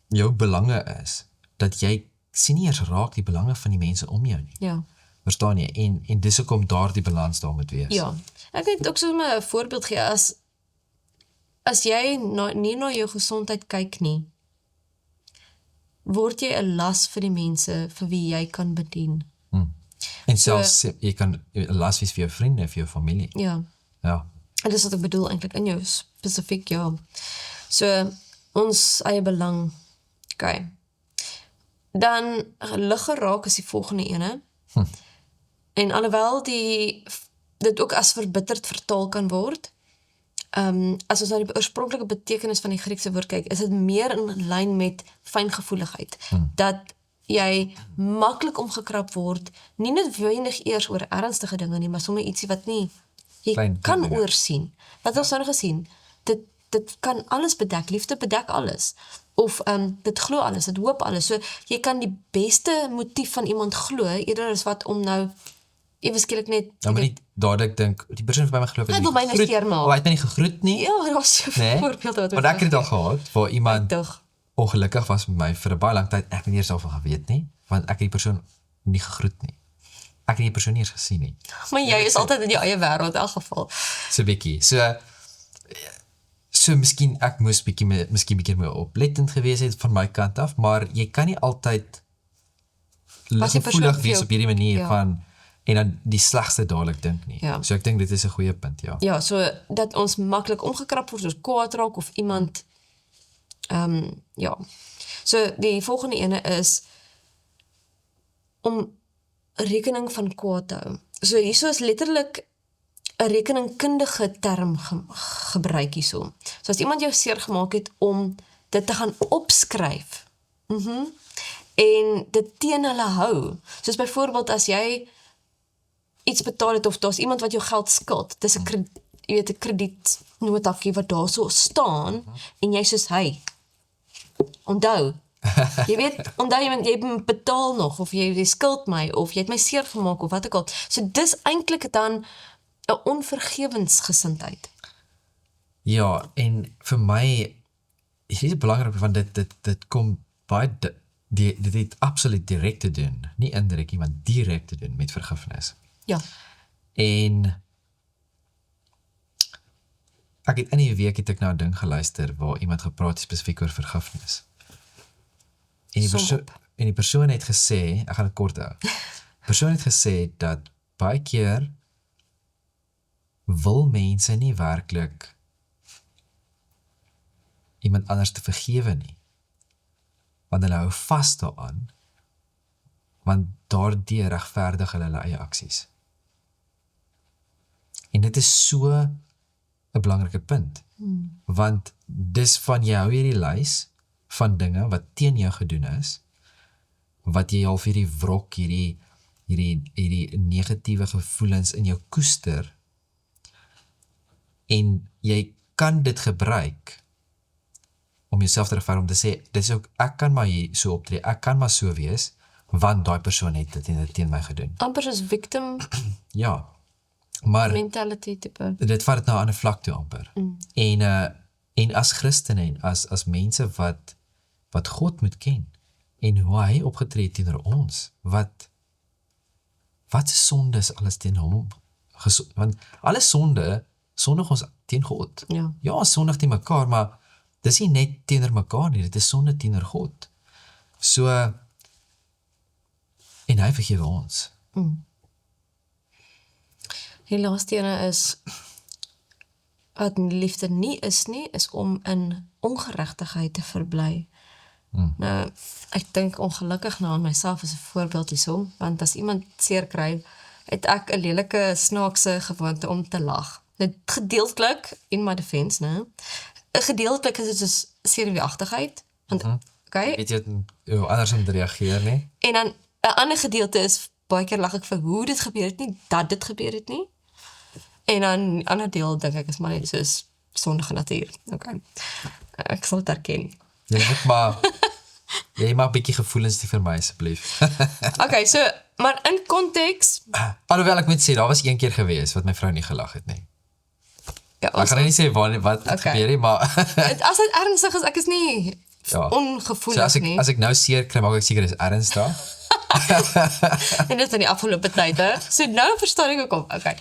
[SPEAKER 1] jou belange is, dat jy sien nie eers raak die belange van die mense om jou nie.
[SPEAKER 2] ja.
[SPEAKER 1] Verstaan jy? En dis hoekom daar die balans daar moet wees.
[SPEAKER 2] Ja, ek het ook so 'n voorbeeld gee, as jy nie na jou gesondheid kyk nie, word jy 'n las vir die mense vir wie jy kan bedien.
[SPEAKER 1] En selfs jy kan 'n las wees vir jou vriende, vir jou familie.
[SPEAKER 2] Ja,
[SPEAKER 1] Ja.
[SPEAKER 2] en dis wat ek bedoel eintlik in jou spesifiek, ja. So, ons eie belang, okay. Dan lig geraak is die volgende ene. En alhoewel dit ook as verbitterd vertaal kan word, as ons na die oorspronklike betekenis van die Griekse woord kyk, is dit meer in lyn met fyngevoeligheid. Dat jy maklik omgekrap word, nie noodwendig eers oor ernstige dinge nie, maar sommer ietsie wat nie jy
[SPEAKER 1] Klein
[SPEAKER 2] kan
[SPEAKER 1] dinge.
[SPEAKER 2] oorsien. Wat ons nou gesien, dit kan alles bedek, liefde bedek alles. Of dit glo alles, dit hoop alles. So jy kan die beste motief van iemand glo, eerder as wat om nou ewe skielik net,
[SPEAKER 1] Nou maar nie dadelik dink, die persoon het by my geloof het
[SPEAKER 2] Hy
[SPEAKER 1] nie
[SPEAKER 2] wil my nou
[SPEAKER 1] gegroet.
[SPEAKER 2] skeermaak.
[SPEAKER 1] Hy het my nie gegroet nie.
[SPEAKER 2] ja, daar's so
[SPEAKER 1] Nee.
[SPEAKER 2] voorbeelde wat
[SPEAKER 1] Want ek het dit al gehad, waar iemand
[SPEAKER 2] Toch.
[SPEAKER 1] ongelukkig was met my vir 'n baie lang tyd, ek het nie eers daarvan geweet nie, want ek het die persoon nie gegroet nie. Ek het die persoon nie eens gesien nie.
[SPEAKER 2] Maar jy is altyd in jou eie wêreld in elk geval.
[SPEAKER 1] So bietjie. So miskien ek moes miskien bietjie meer oplettend gewees het van my kant af, maar jy kan nie altyd
[SPEAKER 2] Was die persoon
[SPEAKER 1] gevoelig
[SPEAKER 2] vir
[SPEAKER 1] wees
[SPEAKER 2] jou-
[SPEAKER 1] op hierdie manier
[SPEAKER 2] ja.
[SPEAKER 1] van en dan die slegste dadelik dink nie.
[SPEAKER 2] Ja.
[SPEAKER 1] So ek dink dit is 'n goeie punt, ja.
[SPEAKER 2] Ja, so dat ons maklik omgekrap word, soos kwaad raak of iemand, ja. So die volgende ene is om rekening van kwaad te hou. So hierso is letterlik 'n rekeningkundige term gebruik hierso. So as iemand jou seer gemaak het om dit te gaan opskryf, en dit teen hulle hou. Soos byvoorbeeld as jy iets betaal het of daar's iemand wat jou geld skuld, dis 'n jy weet 'n kredietnotaatjie wat daar so staan en jy soos hy. Onthou. Jy weet, onthou jy betaal nog of jy skuld my of jy het my seer gemaak of wat ook al. So dis eintlik dan 'n onvergewensgesindheid.
[SPEAKER 1] Ja, en vir my hier is belangrik, want dit kom baie, dit het absoluut direct te doen, nie indirect nie, maar direct te doen met vergifnis.
[SPEAKER 2] Ja.
[SPEAKER 1] En ek het in die week het ek na 'n ding geluister waar iemand gepraat spesifiek oor vergifnis. En die persoon het gesê, ek gaan dit kort hou. Die persoon het gesê dat baie keer wil mense nie werklik iemand anders te vergewe nie. Want hulle hou vas daaraan, want daardeur regverdig hulle eie aksies. En dit is so 'n belangrike punt. Want dis van jy hou hierdie lys van dinge wat teen jou gedoen is, wat jy half hierdie wrok, hierdie negatiewe gevoelens in jou koester, en jy kan dit gebruik om jouself te regverdig, om te sê, dit is ook, ek kan maar hier so optree, ek kan maar so wees, want daai persoon het dit teen my gedoen.
[SPEAKER 2] Amper soos victim
[SPEAKER 1] Ja, maar
[SPEAKER 2] mentality tipe.
[SPEAKER 1] dit vat dit na 'n ander vlak toe amper. En as Christene en as mense wat God moet ken, en hoe hy opgetree het teenoor ons, wat se sonde is alles teen hom, want alle sondig ons teen God.
[SPEAKER 2] Ja.
[SPEAKER 1] Ja, ons sondig teen mekaar, maar dis nie net teenoor mekaar nie, dit is sonde teenoor God. So, en hy vergewe ons.
[SPEAKER 2] Die laaste ene is, wat liefde nie is nie, is om in ongeregtigheid te verbly. Nou, ek dink ongelukkig nou aan myself as 'n voorbeeld hierso, want as iemand seer kry, het ek 'n lelike snaakse gewoonte om te lag. Dit gedeeltelik, in my defense, né? Gedeeltelik is dit soos senuweeagtigheid, want, okay,
[SPEAKER 1] Weet jy hoe anders om te reageer nie?
[SPEAKER 2] en dan 'n ander gedeelte is, baie keer lag ek vir hoe dit gebeur het nie, dat dit gebeur het nie. En dan die ander deel dink ek is maar net soos sondige natuur. Okay. Ek sal dit erken.
[SPEAKER 1] Jy mag 'n bietjie gevoelens nie vir my asseblief.
[SPEAKER 2] Okay, so, maar in konteks,
[SPEAKER 1] Alhoewel ek moet sê, daar was een keer gewees wat my vrou nie gelag het nie.
[SPEAKER 2] ja,
[SPEAKER 1] Ek gaan nie sê wat gebeur nie, maar
[SPEAKER 2] as dit ernstig is, ek is nie
[SPEAKER 1] ja.
[SPEAKER 2] ongevoelig
[SPEAKER 1] So
[SPEAKER 2] nie.
[SPEAKER 1] as ek nou seer kry, maak ek seker dis ernstig.
[SPEAKER 2] En dit is in die afgelope tyd, hè. So nou verstaan ek ook op. Okay.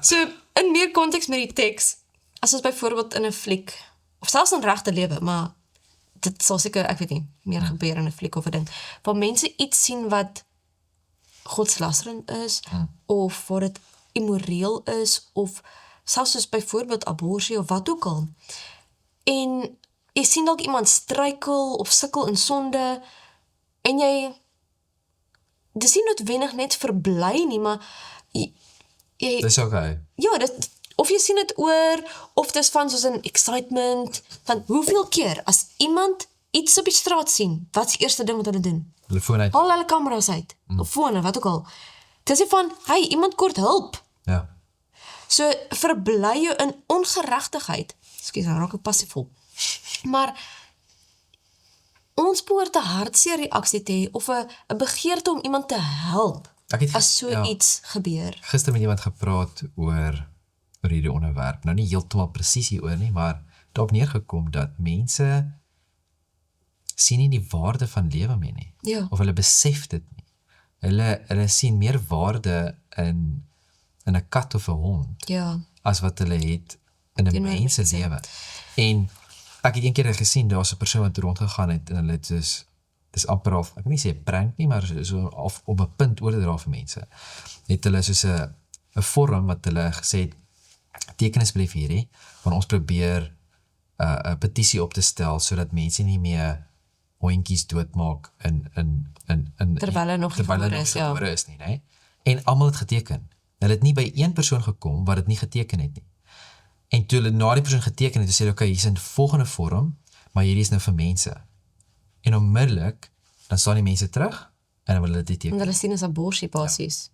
[SPEAKER 2] So in meer konteks met die teks, as ons byvoorbeeld in 'n fliek, of selfs in regte lewe, maar dit sal seker, ek weet nie, meer gebeur in 'n fliek of 'n ding, waar mense iets sien wat godslasterend is, of waar dit immoreel is, of selfs soos byvoorbeeld abortus of wat ook al. En jy sien dalk iemand struikel of sukkel in sonde, en jy dis nie noodwendig net verbly nie, maar jy
[SPEAKER 1] Dis okay.
[SPEAKER 2] ja, of jy sien dit oor, of dis van soos 'n excitement, van hoeveel keer, as iemand iets op die straat sien, wat is die eerste ding wat hulle doen?
[SPEAKER 1] Hulle foon uit.
[SPEAKER 2] Haal hulle kameras uit, of fone, wat ook al. Dis nie van, hey, iemand kort hulp.
[SPEAKER 1] Ja.
[SPEAKER 2] So, verbly jou in ongeregtigheid. Ekskuus, dan raak ek passievol. Maar, ons behoort 'n hartseer reaksie te hê, of 'n begeerte om iemand te help, as so iets gebeur.
[SPEAKER 1] Gister met iemand gepraat oor hierdie onderwerp. Nou nie heeltemal presies hieroor nie, maar daarop neergekom dat mense sien nie die waarde van lewe meer nie.
[SPEAKER 2] Ja.
[SPEAKER 1] Of hulle besef dit nie. Hulle sien meer waarde in 'n kat of 'n hond
[SPEAKER 2] Ja.
[SPEAKER 1] as wat hulle het in 'n mens se lewe. En ek het een keer gesien, daar was 'n persoon wat rondgegaan het en hulle het soos, dis amper al, ek wil nie sê prank nie, maar so op 'n punt oor te dra vir mense. Het hulle soos 'n forum wat hulle gesê het, teken asseblief hierdie, want ons probeer 'n petisie op te stel sodat mense nie meer hondjies doodmaak
[SPEAKER 2] Terwyl hulle nog gebore is, ja.
[SPEAKER 1] gebore is nie, né? En almal het geteken. Hulle het nie by een persoon gekom wat dit nie geteken het nie. En toe hulle na die persoon geteken het, toe sê hulle, okay, hier is 'n volgende vorm, maar hierdie is nou vir mense. En onmiddellik, dan staan die mense terug, en dan wil hulle dit teken.
[SPEAKER 2] En hulle sien as abortus basies.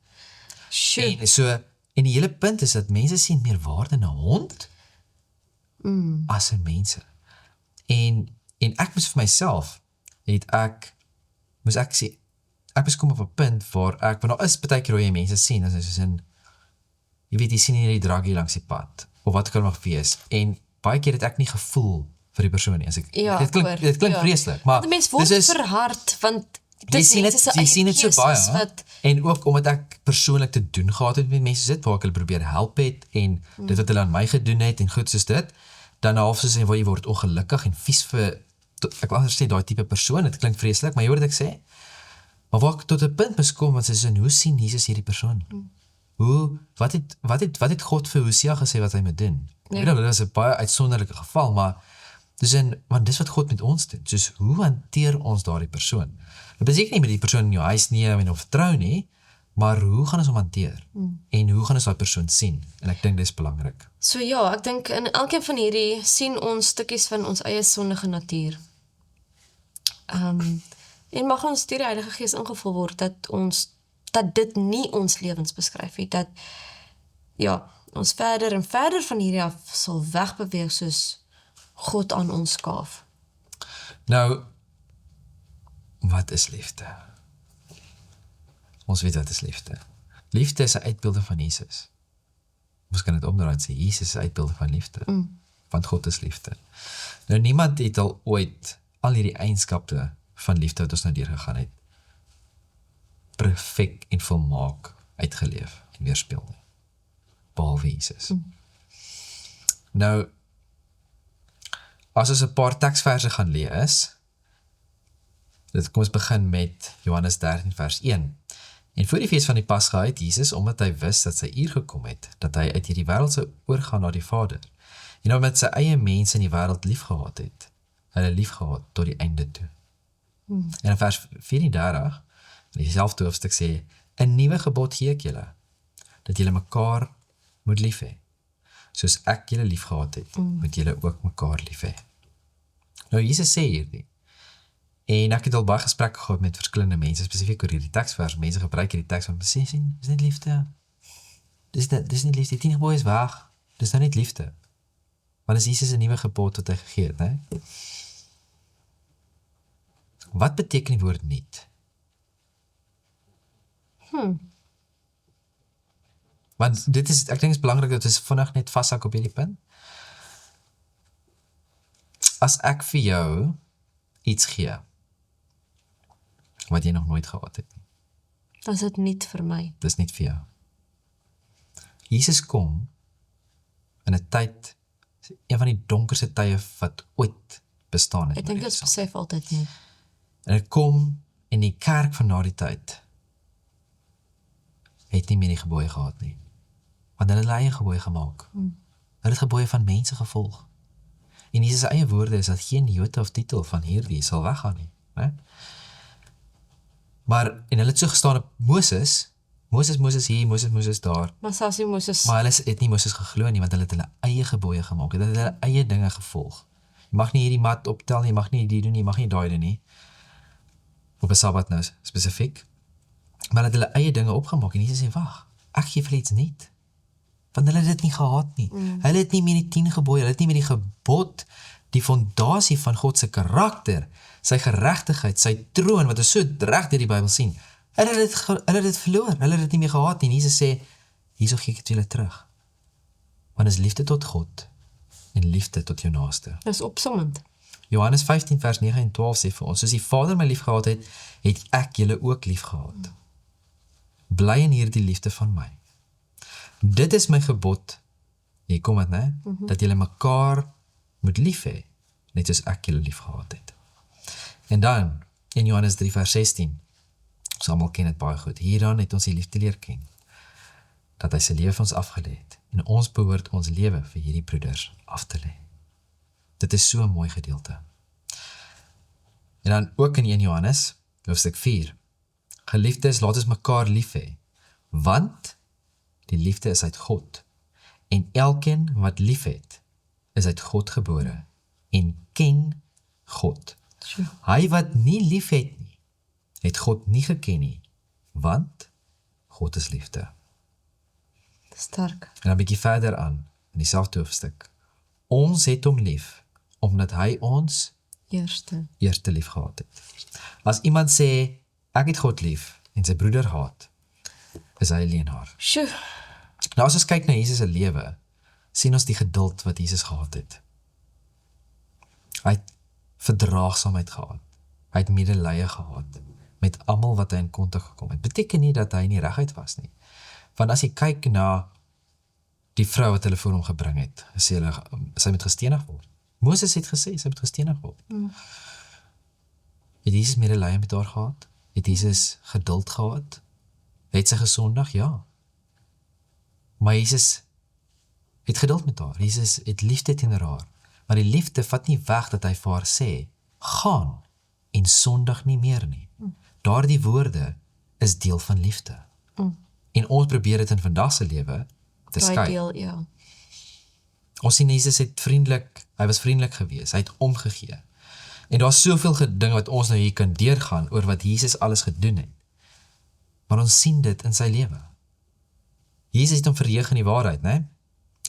[SPEAKER 2] Sjoe.
[SPEAKER 1] En die hele punt is dat mense sien meer waarde in 'n hond, as in mense. En ek moes vir myself, moes kom op 'n punt waar want daar is baie keer hoe jy mense sien, as soos in, jy weet, jy sien hierdie druggie langs die pad, of wat kan mag wees, en baie keer het ek nie gevoel vir die persoon nie. As ek,
[SPEAKER 2] Ja,
[SPEAKER 1] dit klink,
[SPEAKER 2] hoor,
[SPEAKER 1] dit klink
[SPEAKER 2] ja.
[SPEAKER 1] vreeslik, maar
[SPEAKER 2] Die mens word
[SPEAKER 1] dis is,
[SPEAKER 2] verhard, want
[SPEAKER 1] jy
[SPEAKER 2] dis
[SPEAKER 1] sien
[SPEAKER 2] mense se
[SPEAKER 1] jy sien
[SPEAKER 2] eie
[SPEAKER 1] dit so baie,
[SPEAKER 2] keuses wat,
[SPEAKER 1] en ook omdat ek persoonlik te doen gehad het met mense sit, waar ek hulle probeer help het, en dit wat hulle aan my gedoen het, en goed soos dit, dan half soos waar jy word ongelukkig en vies vir, ek wil anders sê, daai tipe persoon, dit klink vreeslik, maar jy hoor wat ek sê, maar waar ek tot 'n punt mis kom, want sy sê, hoe sien Jesus hierdie persoon? Wat het God vir Hosea gesê wat hy moet doen? Ek weet dat dit is 'n baie uitsonderlike geval, maar want dis wat God met ons doen. Soos, hoe hanteer ons daardie persoon? Dit beteken nie met die persoon in jou huis neem en of vertrou nie, maar hoe gaan ons hom hanteer? En hoe gaan ons daai persoon sien? En ek dink dis belangrik.
[SPEAKER 2] so ja, ek dink in elkeen van hierdie sien ons stukkies van ons eie sondige natuur. En mag ons deur die Heilige Gees ingevul word dat dit nie ons lewens beskryf nie, dat ja, ons verder en verder van hierdie af sal wegbeweeg soos God aan ons skaaf.
[SPEAKER 1] Nou, wat is liefde? Ons weet wat is liefde. Liefde is 'n uitbeelding van Jesus. Ons kan dit omdraai en sê, Jesus is 'n uitbeelding van liefde. Want God is liefde. Nou, niemand het al ooit al hierdie eienskappe van liefde wat ons nou deurgegaan het, perfek en volmaak uitgeleef en weerspieël nie. Behalwe Jesus. Nou, as ons 'n paar teksverse gaan lees, kom ons begin met Johannes 13 vers 1. En voor die fees van die Pasga het Jesus, omdat hy wis dat sy uur gekom het, dat hy uit hierdie wêreld sou oorgaan na die Vader, en omdat sy eie mense in die wêreld liefgehad het, hulle liefgehad tot die einde toe. En in vers 34, in dieselfde hoofstuk sê, 'n nuwe gebod gee ek julle, dat julle mekaar moet lief hê. Soos ek julle liefgehad het, moet julle ook mekaar lief hê. Nou, Jesus sê hierdie. En ek het al baie gesprekke gehad met verskillende mense, spesifiek oor hierdie teksvers. Mense gebruik hierdie teks om te sê, sien, dis net liefde. Dis nie liefde, die 10 gebooie is weg. Dis nou net liefde. Want is Jesus 'n nuwe gebod wat hy gegee het, né? Wat beteken die woord niet? Want dit is, ek dink is belangrik dat ons vinnig net vashak op hierdie punt. As ek vir jou iets gee, wat jy nog nooit gehad het nie,
[SPEAKER 2] Dan is dit niet vir my.
[SPEAKER 1] dis nie vir jou. Jesus kom in 'n tyd, een van die donkerste tye wat ooit bestaan het.
[SPEAKER 2] Ek dink dit besef altyd nie.
[SPEAKER 1] En hy kom in die kerk van daardie tyd het nie meer die gebooie gehad nie. Want hulle het hulle eie gebooie gemaak. Hulle het gebooie van mense gevolg. En Jesus se eie woorde is dat geen jota of titel van hierdie sal weggaan nie, né? Maar en hulle het so gestaan op Moses hier, Moses daar.
[SPEAKER 2] Maar selfs nie Moses,
[SPEAKER 1] Maar hulle het nie Moses geglo nie, want hulle het hulle eie gebooie gemaak. Hulle het hulle eie dinge gevolg. Jy mag nie hierdie mat optel nie, jy mag nie die doen nie, jy mag nie daai doen nie. Op 'n Sabbat nou spesifiek. Maar hulle het hulle eie dinge opgemaak en Jesus sê, wag, ek gee vir iets niet. Want hulle het dit nie gehad nie. Hulle het nie meer die 10 gebooie, hulle het nie meer die gebod, die fondasie van God se karakter, sy geregtigheid, sy troon, wat ons so reg deur die Bybel sien. Hulle het dit verloor, hulle het dit nie meer gehad nie. En Jesus sê, hierso gee ek dit julle terug. Want is liefde tot God en liefde tot jou naaste.
[SPEAKER 2] dis opsommend.
[SPEAKER 1] Johannes 15 vers 9 en 12 sê vir ons, soos die Vader my lief gehad het, het ek julle ook lief gehad. Bly in hierdie liefde van my. Dit is my gebod, hier kom het, né? Dat julle mekaar moet lief hê, net soos ek julle lief gehad het. En dan, in Johannes 3 vers 16, ons almal ken dit baie goed, hieraan het ons die liefde leer ken, dat hy sy lewe vir ons afgelê het, en ons behoort ons lewe vir hierdie broeders af te lê. Dit is so 'n mooi gedeelte. En dan ook in 1 Johannes, hoofstuk 4, geliefdes, laat ons mekaar lief hê, want die liefde is uit God, en elkeen wat lief het, is uit God gebore, en ken God. Hy wat nie lief het nie, het God nie geken nie, want God is liefde.
[SPEAKER 2] Sterk.
[SPEAKER 1] En dan 'n bietjie verder aan, in dieselfde hoofstuk, ons het hom lief, omdat hy ons eerste lief gehad het. As iemand sê, ek het God lief, en sy broeder haat, is hy 'n leenaar.
[SPEAKER 2] Sjoe,
[SPEAKER 1] Nou as ons kyk na Jesus se lewe, sien ons die geduld wat Jesus gehad het. Hy het verdraagsaamheid gehad. Hy het medelee gehad met almal wat hy in kontak gekom het. Beteken nie dat hy nie reguit was nie. Want as jy kyk na die vrou wat hulle voor hom gebring het, sê hulle, sy moet gestenig word. Moses het gesê, sy moet gestenig word. Het Jesus medelee met haar gehad? Het Jesus geduld gehad? Het sy gesondig? Ja. Maar Jesus het geduld met haar. Jesus het liefde teenoor haar. Maar die liefde vat nie weg dat hy vir haar sê, gaan en sondig nie meer nie. Daardie woorde is deel van liefde. En ons probeer dit in vandag se lewe te
[SPEAKER 2] Daai
[SPEAKER 1] skei.
[SPEAKER 2] deel, ja.
[SPEAKER 1] Ons sien Jesus het hy was vriendelik geweest, hy het omgegee. En daar's soveel dinge wat ons nou hier kan deurgaan oor wat Jesus alles gedoen het. Maar ons sien dit in sy lewe. Jesus het hom verheug in die waarheid, né?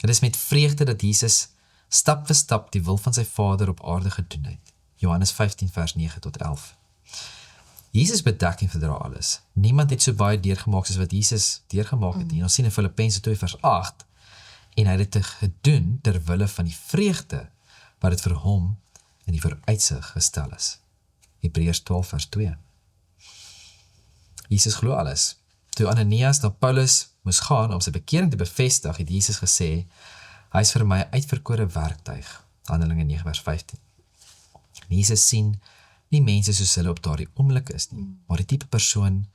[SPEAKER 1] Dit is met vreugde dat Jesus stap vir stap die wil van sy Vader op aarde gedoen het. Johannes 15 vers 9 tot 11. Jesus bedek en verdra alles. Niemand het so baie deurgemaak soos wat Jesus deurgemaak het nie. Ons sien in Filippense 2 vers 8, en hy het dit gedoen ter wille van die vreugde wat dit vir hom in die vooruitsig gestel is. Hebreërs 12 vers 2. Jesus glo alles. Toe Ananias na Paulus moes gaan om sy bekering te bevestig, het Jesus gesê, hy is vir my 'n uitverkore werktuig. Handelinge 9 vers 15. En Jesus sien nie mense soos hulle op daardie oomblik is nie, maar die tipe persoon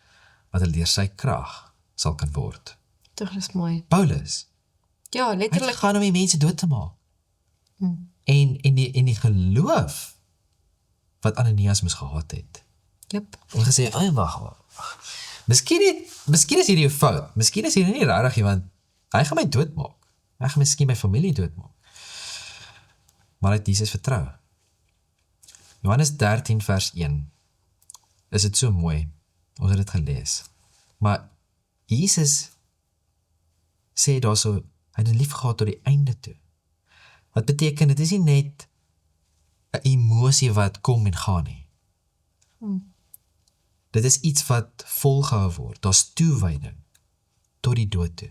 [SPEAKER 1] wat hulle deur sy krag sal kan word.
[SPEAKER 2] Toch, is mooi.
[SPEAKER 1] Paulus,
[SPEAKER 2] Ja,
[SPEAKER 1] hy het
[SPEAKER 2] letterlik.
[SPEAKER 1] gegaan om die mense dood te maak. En die geloof wat Ananias moes gehad het.
[SPEAKER 2] Jep.
[SPEAKER 1] En gesê, wag. Miskien is hierdie 'n fout. Miskien is hierdie nie regtig nie, want hy gaan my doodmaak. Hy gaan miskien my familie doodmaak. Maar hy het Jesus vertrou. Johannes 13 vers 1. Is dit so mooi. Ons het dit gelees. Maar Jesus sê daarso, hy het lief gehad tot die einde toe. Wat beteken, dit is nie net 'n emosie wat kom en gaan nie. Dit is iets wat volgehou word. Daar's toewyding tot die dood toe.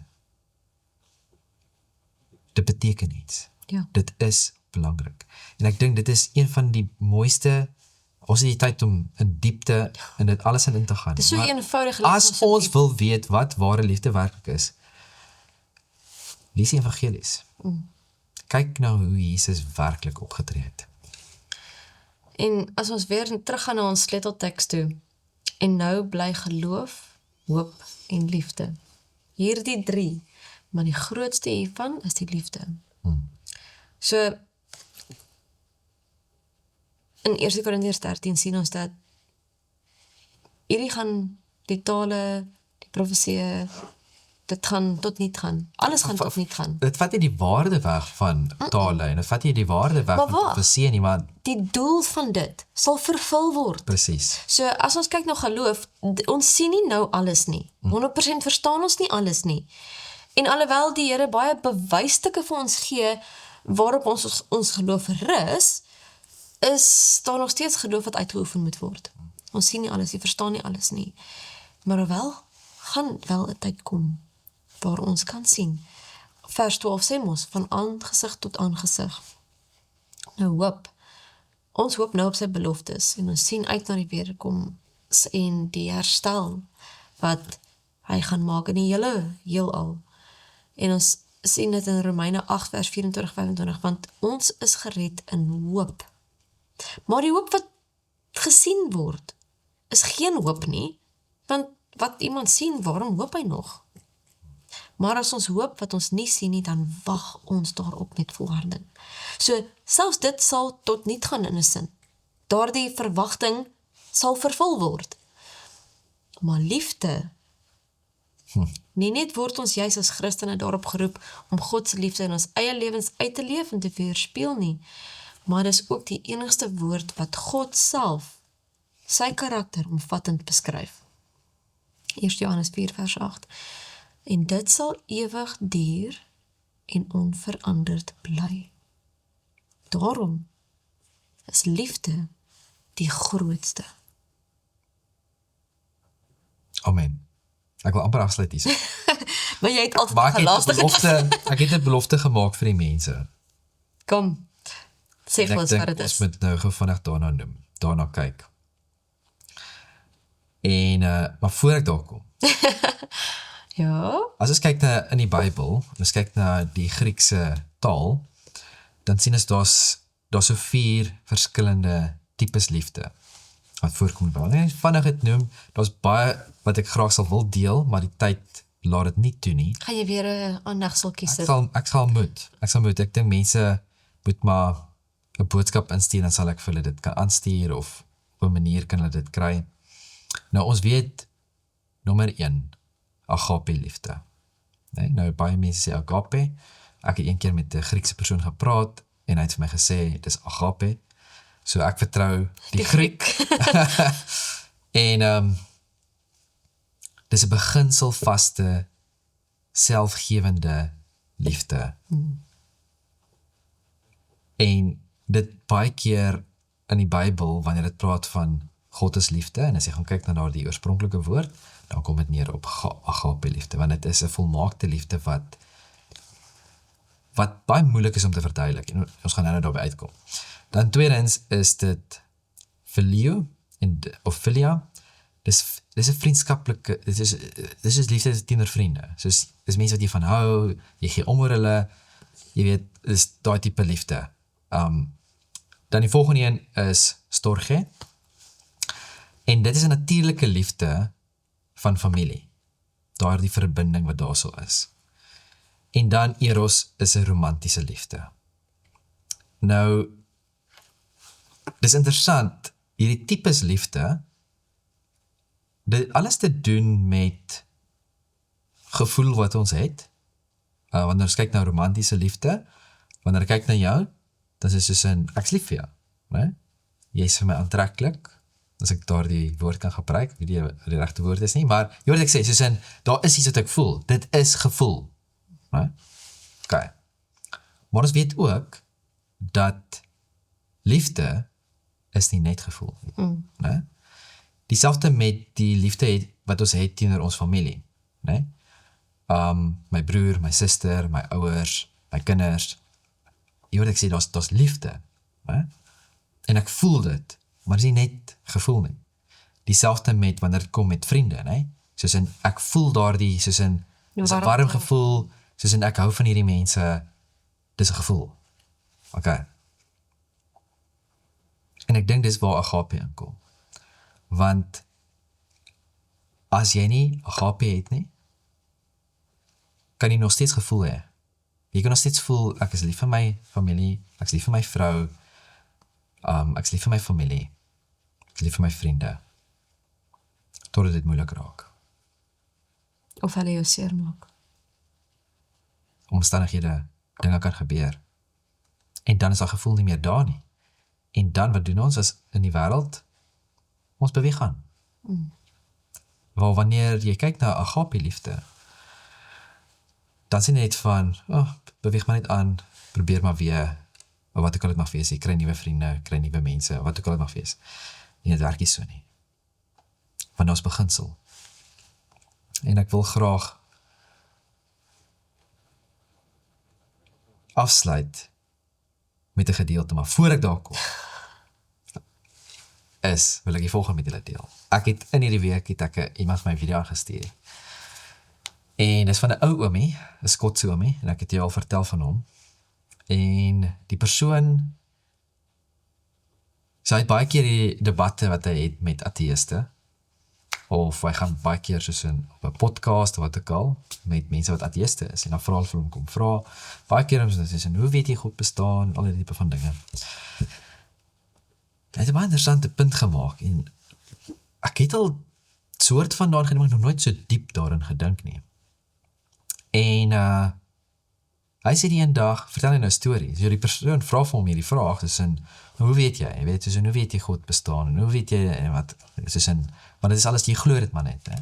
[SPEAKER 1] Dit beteken iets.
[SPEAKER 2] Ja.
[SPEAKER 1] Dit is belangrik. En ek dink dit is een van die mooiste, ons het die tyd om in diepte in dit alles in te gaan.
[SPEAKER 2] Dis so
[SPEAKER 1] Maar
[SPEAKER 2] eenvoudig.
[SPEAKER 1] as ons wil weet wat ware liefde werklik is, lees die evangelies. Kyk nou hoe Jesus werklik opgetree het.
[SPEAKER 2] En as ons weer teruggaan na ons sleutelteks toe, en nou bly geloof, hoop en liefde. Hierdie 3, maar die grootste hiervan is die liefde. So, in 1 Korintiërs 13 sien ons dat hierdie gaan, die tale, die profeseë, dit gaan tot niet gaan. Alles gaan tot niet gaan.
[SPEAKER 1] Dit vat nie die waarde weg van tale, en dit vat nie die waarde weg
[SPEAKER 2] Maar
[SPEAKER 1] van
[SPEAKER 2] wat?
[SPEAKER 1] profesie nie, maar
[SPEAKER 2] Die doel van dit sal vervul word.
[SPEAKER 1] presies.
[SPEAKER 2] So, as ons kyk na geloof, ons sien nie nou alles nie. 100% verstaan ons nie alles nie. En alhoewel die Here baie bewysstukke vir ons gee, waarop ons geloof rus, is daar nog steeds geloof wat uitgeoefen moet word. Ons sien nie alles, jy verstaan nie alles nie. Maar wel, gaan wel 'n tyd kom, waar ons kan sien. Vers 12 sê ons, van aangesig tot aangesig. Nou hoop. Ons hoop nou op sy beloftes en ons sien uit na die wederkoms en die herstel wat hy gaan maak in die hele heelal. En ons sien dit in Romeine 8 vers 24-25, want ons is gered in hoop. Maar die hoop wat gesien word, is geen hoop nie, want wat iemand sien, waarom hoop hy nog? Maar as ons hoop wat ons nie sien nie, dan wag ons daarop met volharding. So, selfs dit sal tot niet gaan in 'n sin. Daardie verwagting sal vervul word. Maar liefde, nie net word ons juis as Christene daarop geroep om God se liefde in ons eie lewens uit te leef en te weerspieël nie, maar dis ook die enigste woord wat God self sy karakter omvattend beskryf. 1 Johannes 4 vers 8. En dit sal ewig duur en onveranderd bly. Daarom is liefde die grootste.
[SPEAKER 1] Amen. Ek wil amper afsluit hier.
[SPEAKER 2] Maar jy het altyd
[SPEAKER 1] Maar
[SPEAKER 2] gelastig.
[SPEAKER 1] ek het 'n belofte gemaak vir die mense.
[SPEAKER 2] Kom, Sê vir
[SPEAKER 1] Ek
[SPEAKER 2] ons
[SPEAKER 1] dink
[SPEAKER 2] wat dit
[SPEAKER 1] ons
[SPEAKER 2] is.
[SPEAKER 1] moet nou gou vinnig daarna kyk. En, maar voor ek daar kom,
[SPEAKER 2] Ja,
[SPEAKER 1] as ons kyk in die Bybel, ons kyk na die Griekse taal, dan sien ons daar's so 4 verskillende tipes liefde wat voorkom in die Bybel. Vinnig het noem, daar's baie wat ek graag sal wil deel, maar die tyd laat dit nie toe nie.
[SPEAKER 2] gaan jy weer 'n aandagseltjie sit?
[SPEAKER 1] Ek sal moet. Ek dink mense moet maar 'n boodskap instuur, dan sal ek vir hulle dit kan aanstuur of op 'n manier kan hulle dit kry. Nou ons weet nommer 1, agape liefde. Nee, nou baie mense sê agape. Ek het een keer met 'n Griekse persoon gepraat en hy het vir my gesê dis agape. So ek vertrou die Griek. En dis 'n beginselvaste, selfgewende liefde. En dit baie keer in die Bybel, wanneer dit praat van God is liefde, en as jy gaan kyk na daardie oorspronklike woord, dan kom dit neer op agape liefde, want dit is 'n volmaakte liefde wat baie moeilik is om te verduidelik, en ons gaan nou daarby uitkom. Dan tweedens is dit phileo, of philia, dis 'n vriendskaplike, dis is liefde teenoor vriende, soos, dis mense wat jy van hou, jy gee om oor hulle, jy weet, is daai tipe liefde. Dan die volgende een is storge, en dit is 'n natuurlike liefde van familie, daardie verbinding wat daar so is. En dan eros is 'n romantiese liefde. Nou, dis interessant, hierdie tipes liefde, dit alles te doen met gevoel wat ons het. Wanneer ons kyk na romantiese liefde, wanneer ek kyk na jou, dan is dit soos ek's lief vir jou, né? Jy is vir my aantreklik, as ek daardie woord kan gebruik, ek weet nie wat die regte woord is nie, maar jy wat ek sê, soos daar is iets wat ek voel, dit is gevoel, né? Okay. Maar ons weet ook, dat liefde is nie net gevoel, né? Dieselfde met die liefde wat ons het teenoor ons familie, né? My broer, my suster, my ouers, my kinders, jy wat ek sê, daar's liefde, né? En ek voel dit, maar dis nie net gevoel nie. Dieselfde met wanneer dit kom met vriende, né? Soos ek voel daardie, soos 'n warm gevoel, soos ek hou van hierdie mense, dis 'n gevoel. Okay. En ek dink dis waar agape inkom. Want as jy nie agape het nie, kan jy nog steeds gevoel hê. Jy kan nog steeds voel, ek is lief vir my familie, ek is lief vir my vrou, ek is lief vir my familie, ek is lief vir my vriende, totdat dit moeilik raak.
[SPEAKER 2] Of hulle jou seer maak.
[SPEAKER 1] Omstandighede, dinge kan gebeur. En dan is daar gevoel nie meer daar nie. En dan, wat doen ons as in die wêreld? Ons beweeg aan. Waar wanneer jy kyk na agape liefde, dan sien jy net van, beweeg maar net aan, probeer maar weer, wat ook al het mag wees, jy kry nuwe vriende, kry nuwe mense, wat ook al het mag wees. En dit werk nie so nie. Want ons beginsel. En ek wil graag afsluit met 'n gedeelte, maar voor ek daar kom, wil ek die volgende met julle deel. Ek het in hierdie week iemand my video aangestuur. En dis van 'n ou oomie, 'n Skotse oomie, en ek het jou al vertel van hom. En die persoon, so hy het baie keer die debatte wat hy het met ateïste, of hy gaan baie keer soos op 'n podcast of wat ook al, met mense wat ateïste is, en dan vra hulle vir hom kom vra, baie keer soos, hoe weet jy God bestaan, al die tipe van dinge. Hy het 'n baie interessante punt gemaak, en ek het al soort van daarin gedink, nog nooit so diep daarin gedink nie. En hy sê die een dag, vertel hy nou 'n storie, so die persoon vra vir hom hierdie vraag, soos hoe weet jy, weet, soos hoe weet jy God bestaan, en hoe weet jy, en wat, soos want dit is alles, jy glo dit maar net, hè.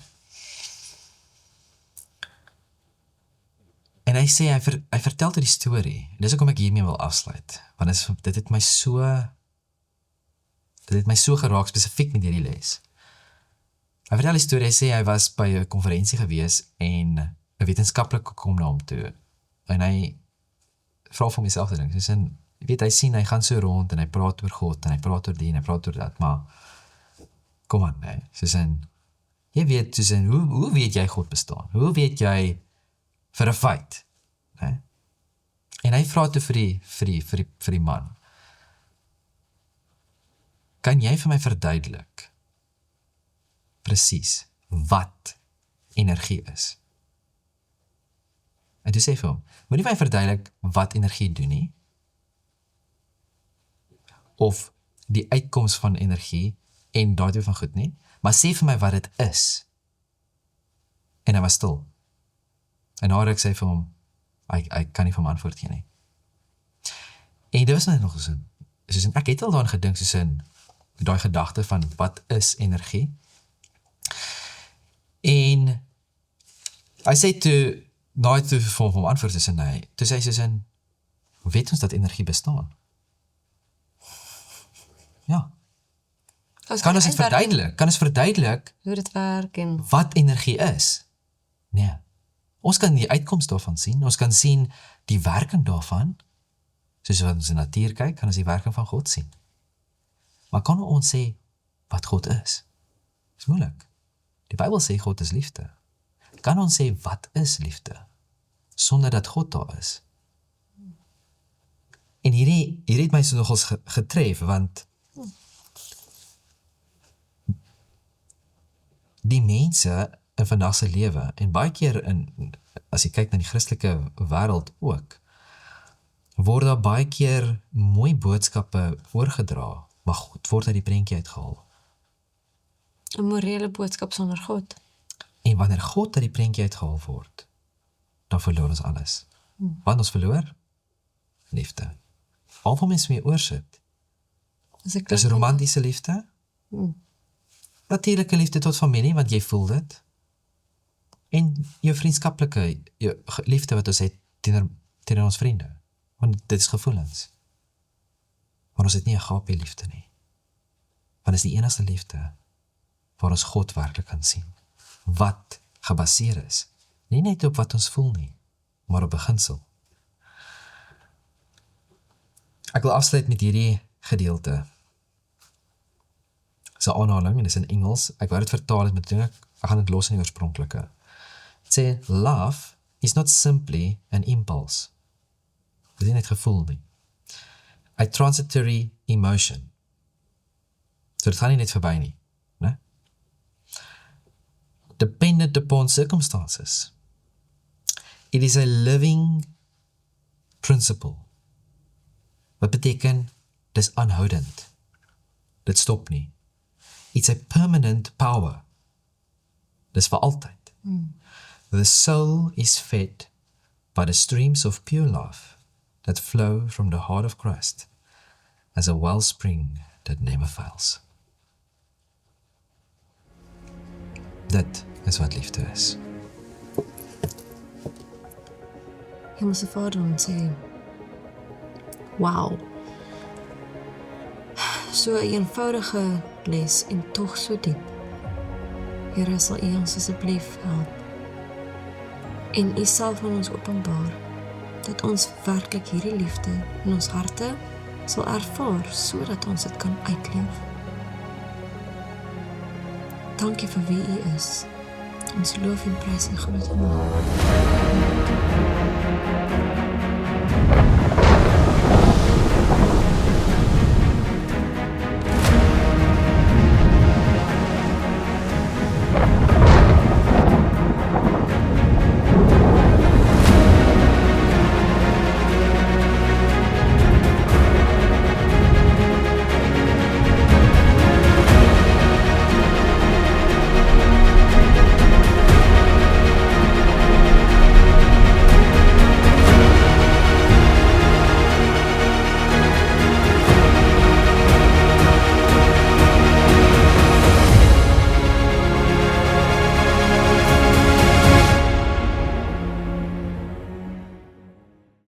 [SPEAKER 1] En hy sê, hy vertel die storie, en dis hoekom ek hiermee wil afsluit, want dit het my so geraak, spesifiek met hierdie les. Hy vertel die storie, hy sê, hy was by 'n konferensie gewees, en 'n wetenskaplike kom na hom toe, en hy vra vir homself te dink, jy weet, hy sien, hy gaan so rond, en hy praat oor God, en hy praat oor die, en hy praat oor dat, maar, kom aan, nee, soos in, jy weet, soos in, hoe weet jy God bestaan? Hoe weet jy vir 'n feit? Nee? En hy vra toe vir die man, kan jy vir my verduidelik, presies, wat energie is? En toe sê vir hom, moet nie vir my verduidelik wat energie doen nie, of die uitkoms van energie, en daartoe van goed nie, maar sê vir my wat dit is. En hy was stil. En na ruk sê vir hom, hy kan nie vir hom antwoord gee nie. En dit was nou nog soos ek het al daaraan gedink, soos in daai gedagte van wat is energie. En hy sê toe, na hy toe vir hom antwoord soos in hy, toe sê hy soos in, hoe weet ons dat energie bestaan? Ja. Kan ons dit verduidelik? Kan ons verduidelik
[SPEAKER 2] hoe dit werk en
[SPEAKER 1] wat energie is? Nee. Ons kan die uitkoms daarvan sien, ons kan sien die werking daarvan, soos wat ons in die natuur kyk, kan ons die werking van God sien. Maar kan ons sê wat God is? Dis moeilik. Die Bybel sê God is liefde. Kan ons sê wat is liefde, sonder dat God daar is? En hierdie het my so nogals getref, want die mense in vandag se lewe, en baie keer as jy kyk na die Christelike wêreld ook, word daar baie keer mooi boodskappe oorgedra, maar God word uit die prentjie uitgehaal.
[SPEAKER 2] 'n morele boodskap sonder God.
[SPEAKER 1] En wanneer God uit die prentjie uitgehaal word, dan verloor ons alles. Wat ons verloor? Liefde. Al wat mens mee oorsit, is romantiese liefde, natuurlike liefde tot familie, want jy voel dit, en jou vriendskaplike liefde wat ons het teenoor ons vriende, want dit is gevoelens. Maar ons het nie 'n agape liefde nie, want is die enigste liefde waar ons God werklik kan sien, wat gebaseer is, nie net op wat ons voel nie, maar op beginsel. Ek wil afsluit met hierdie gedeelte. Dis 'n aanhaling, en dis in Engels. Ek wou dit vertaal het met dinge, ek gaan dit los in die oorspronklike. Dit sê, love is not simply an impulse. Dit is nie net gevoel nie. A transitory emotion. So dit gaan nie net verby nie, né? Dependent upon circumstances. It is a living principle. Wat beteken, dis aanhoudend. Dit stop nie. It's a permanent power. Dis vir altyd. The soul is fed by the streams of pure love that flow from the heart of Christ as a wellspring that never fails. Dit is wat liefde is.
[SPEAKER 2] Hemelse Vader, ons sê, wow. So 'n eenvoudige les en tog so diep. Here, sal U ons asseblief help en U self aan ons openbaar, dat ons werklik hierdie liefde in ons harte sal ervaar, sodat ons dit kan uitleef. Dankie vir wie U is. Ons loof en prys U groot naam.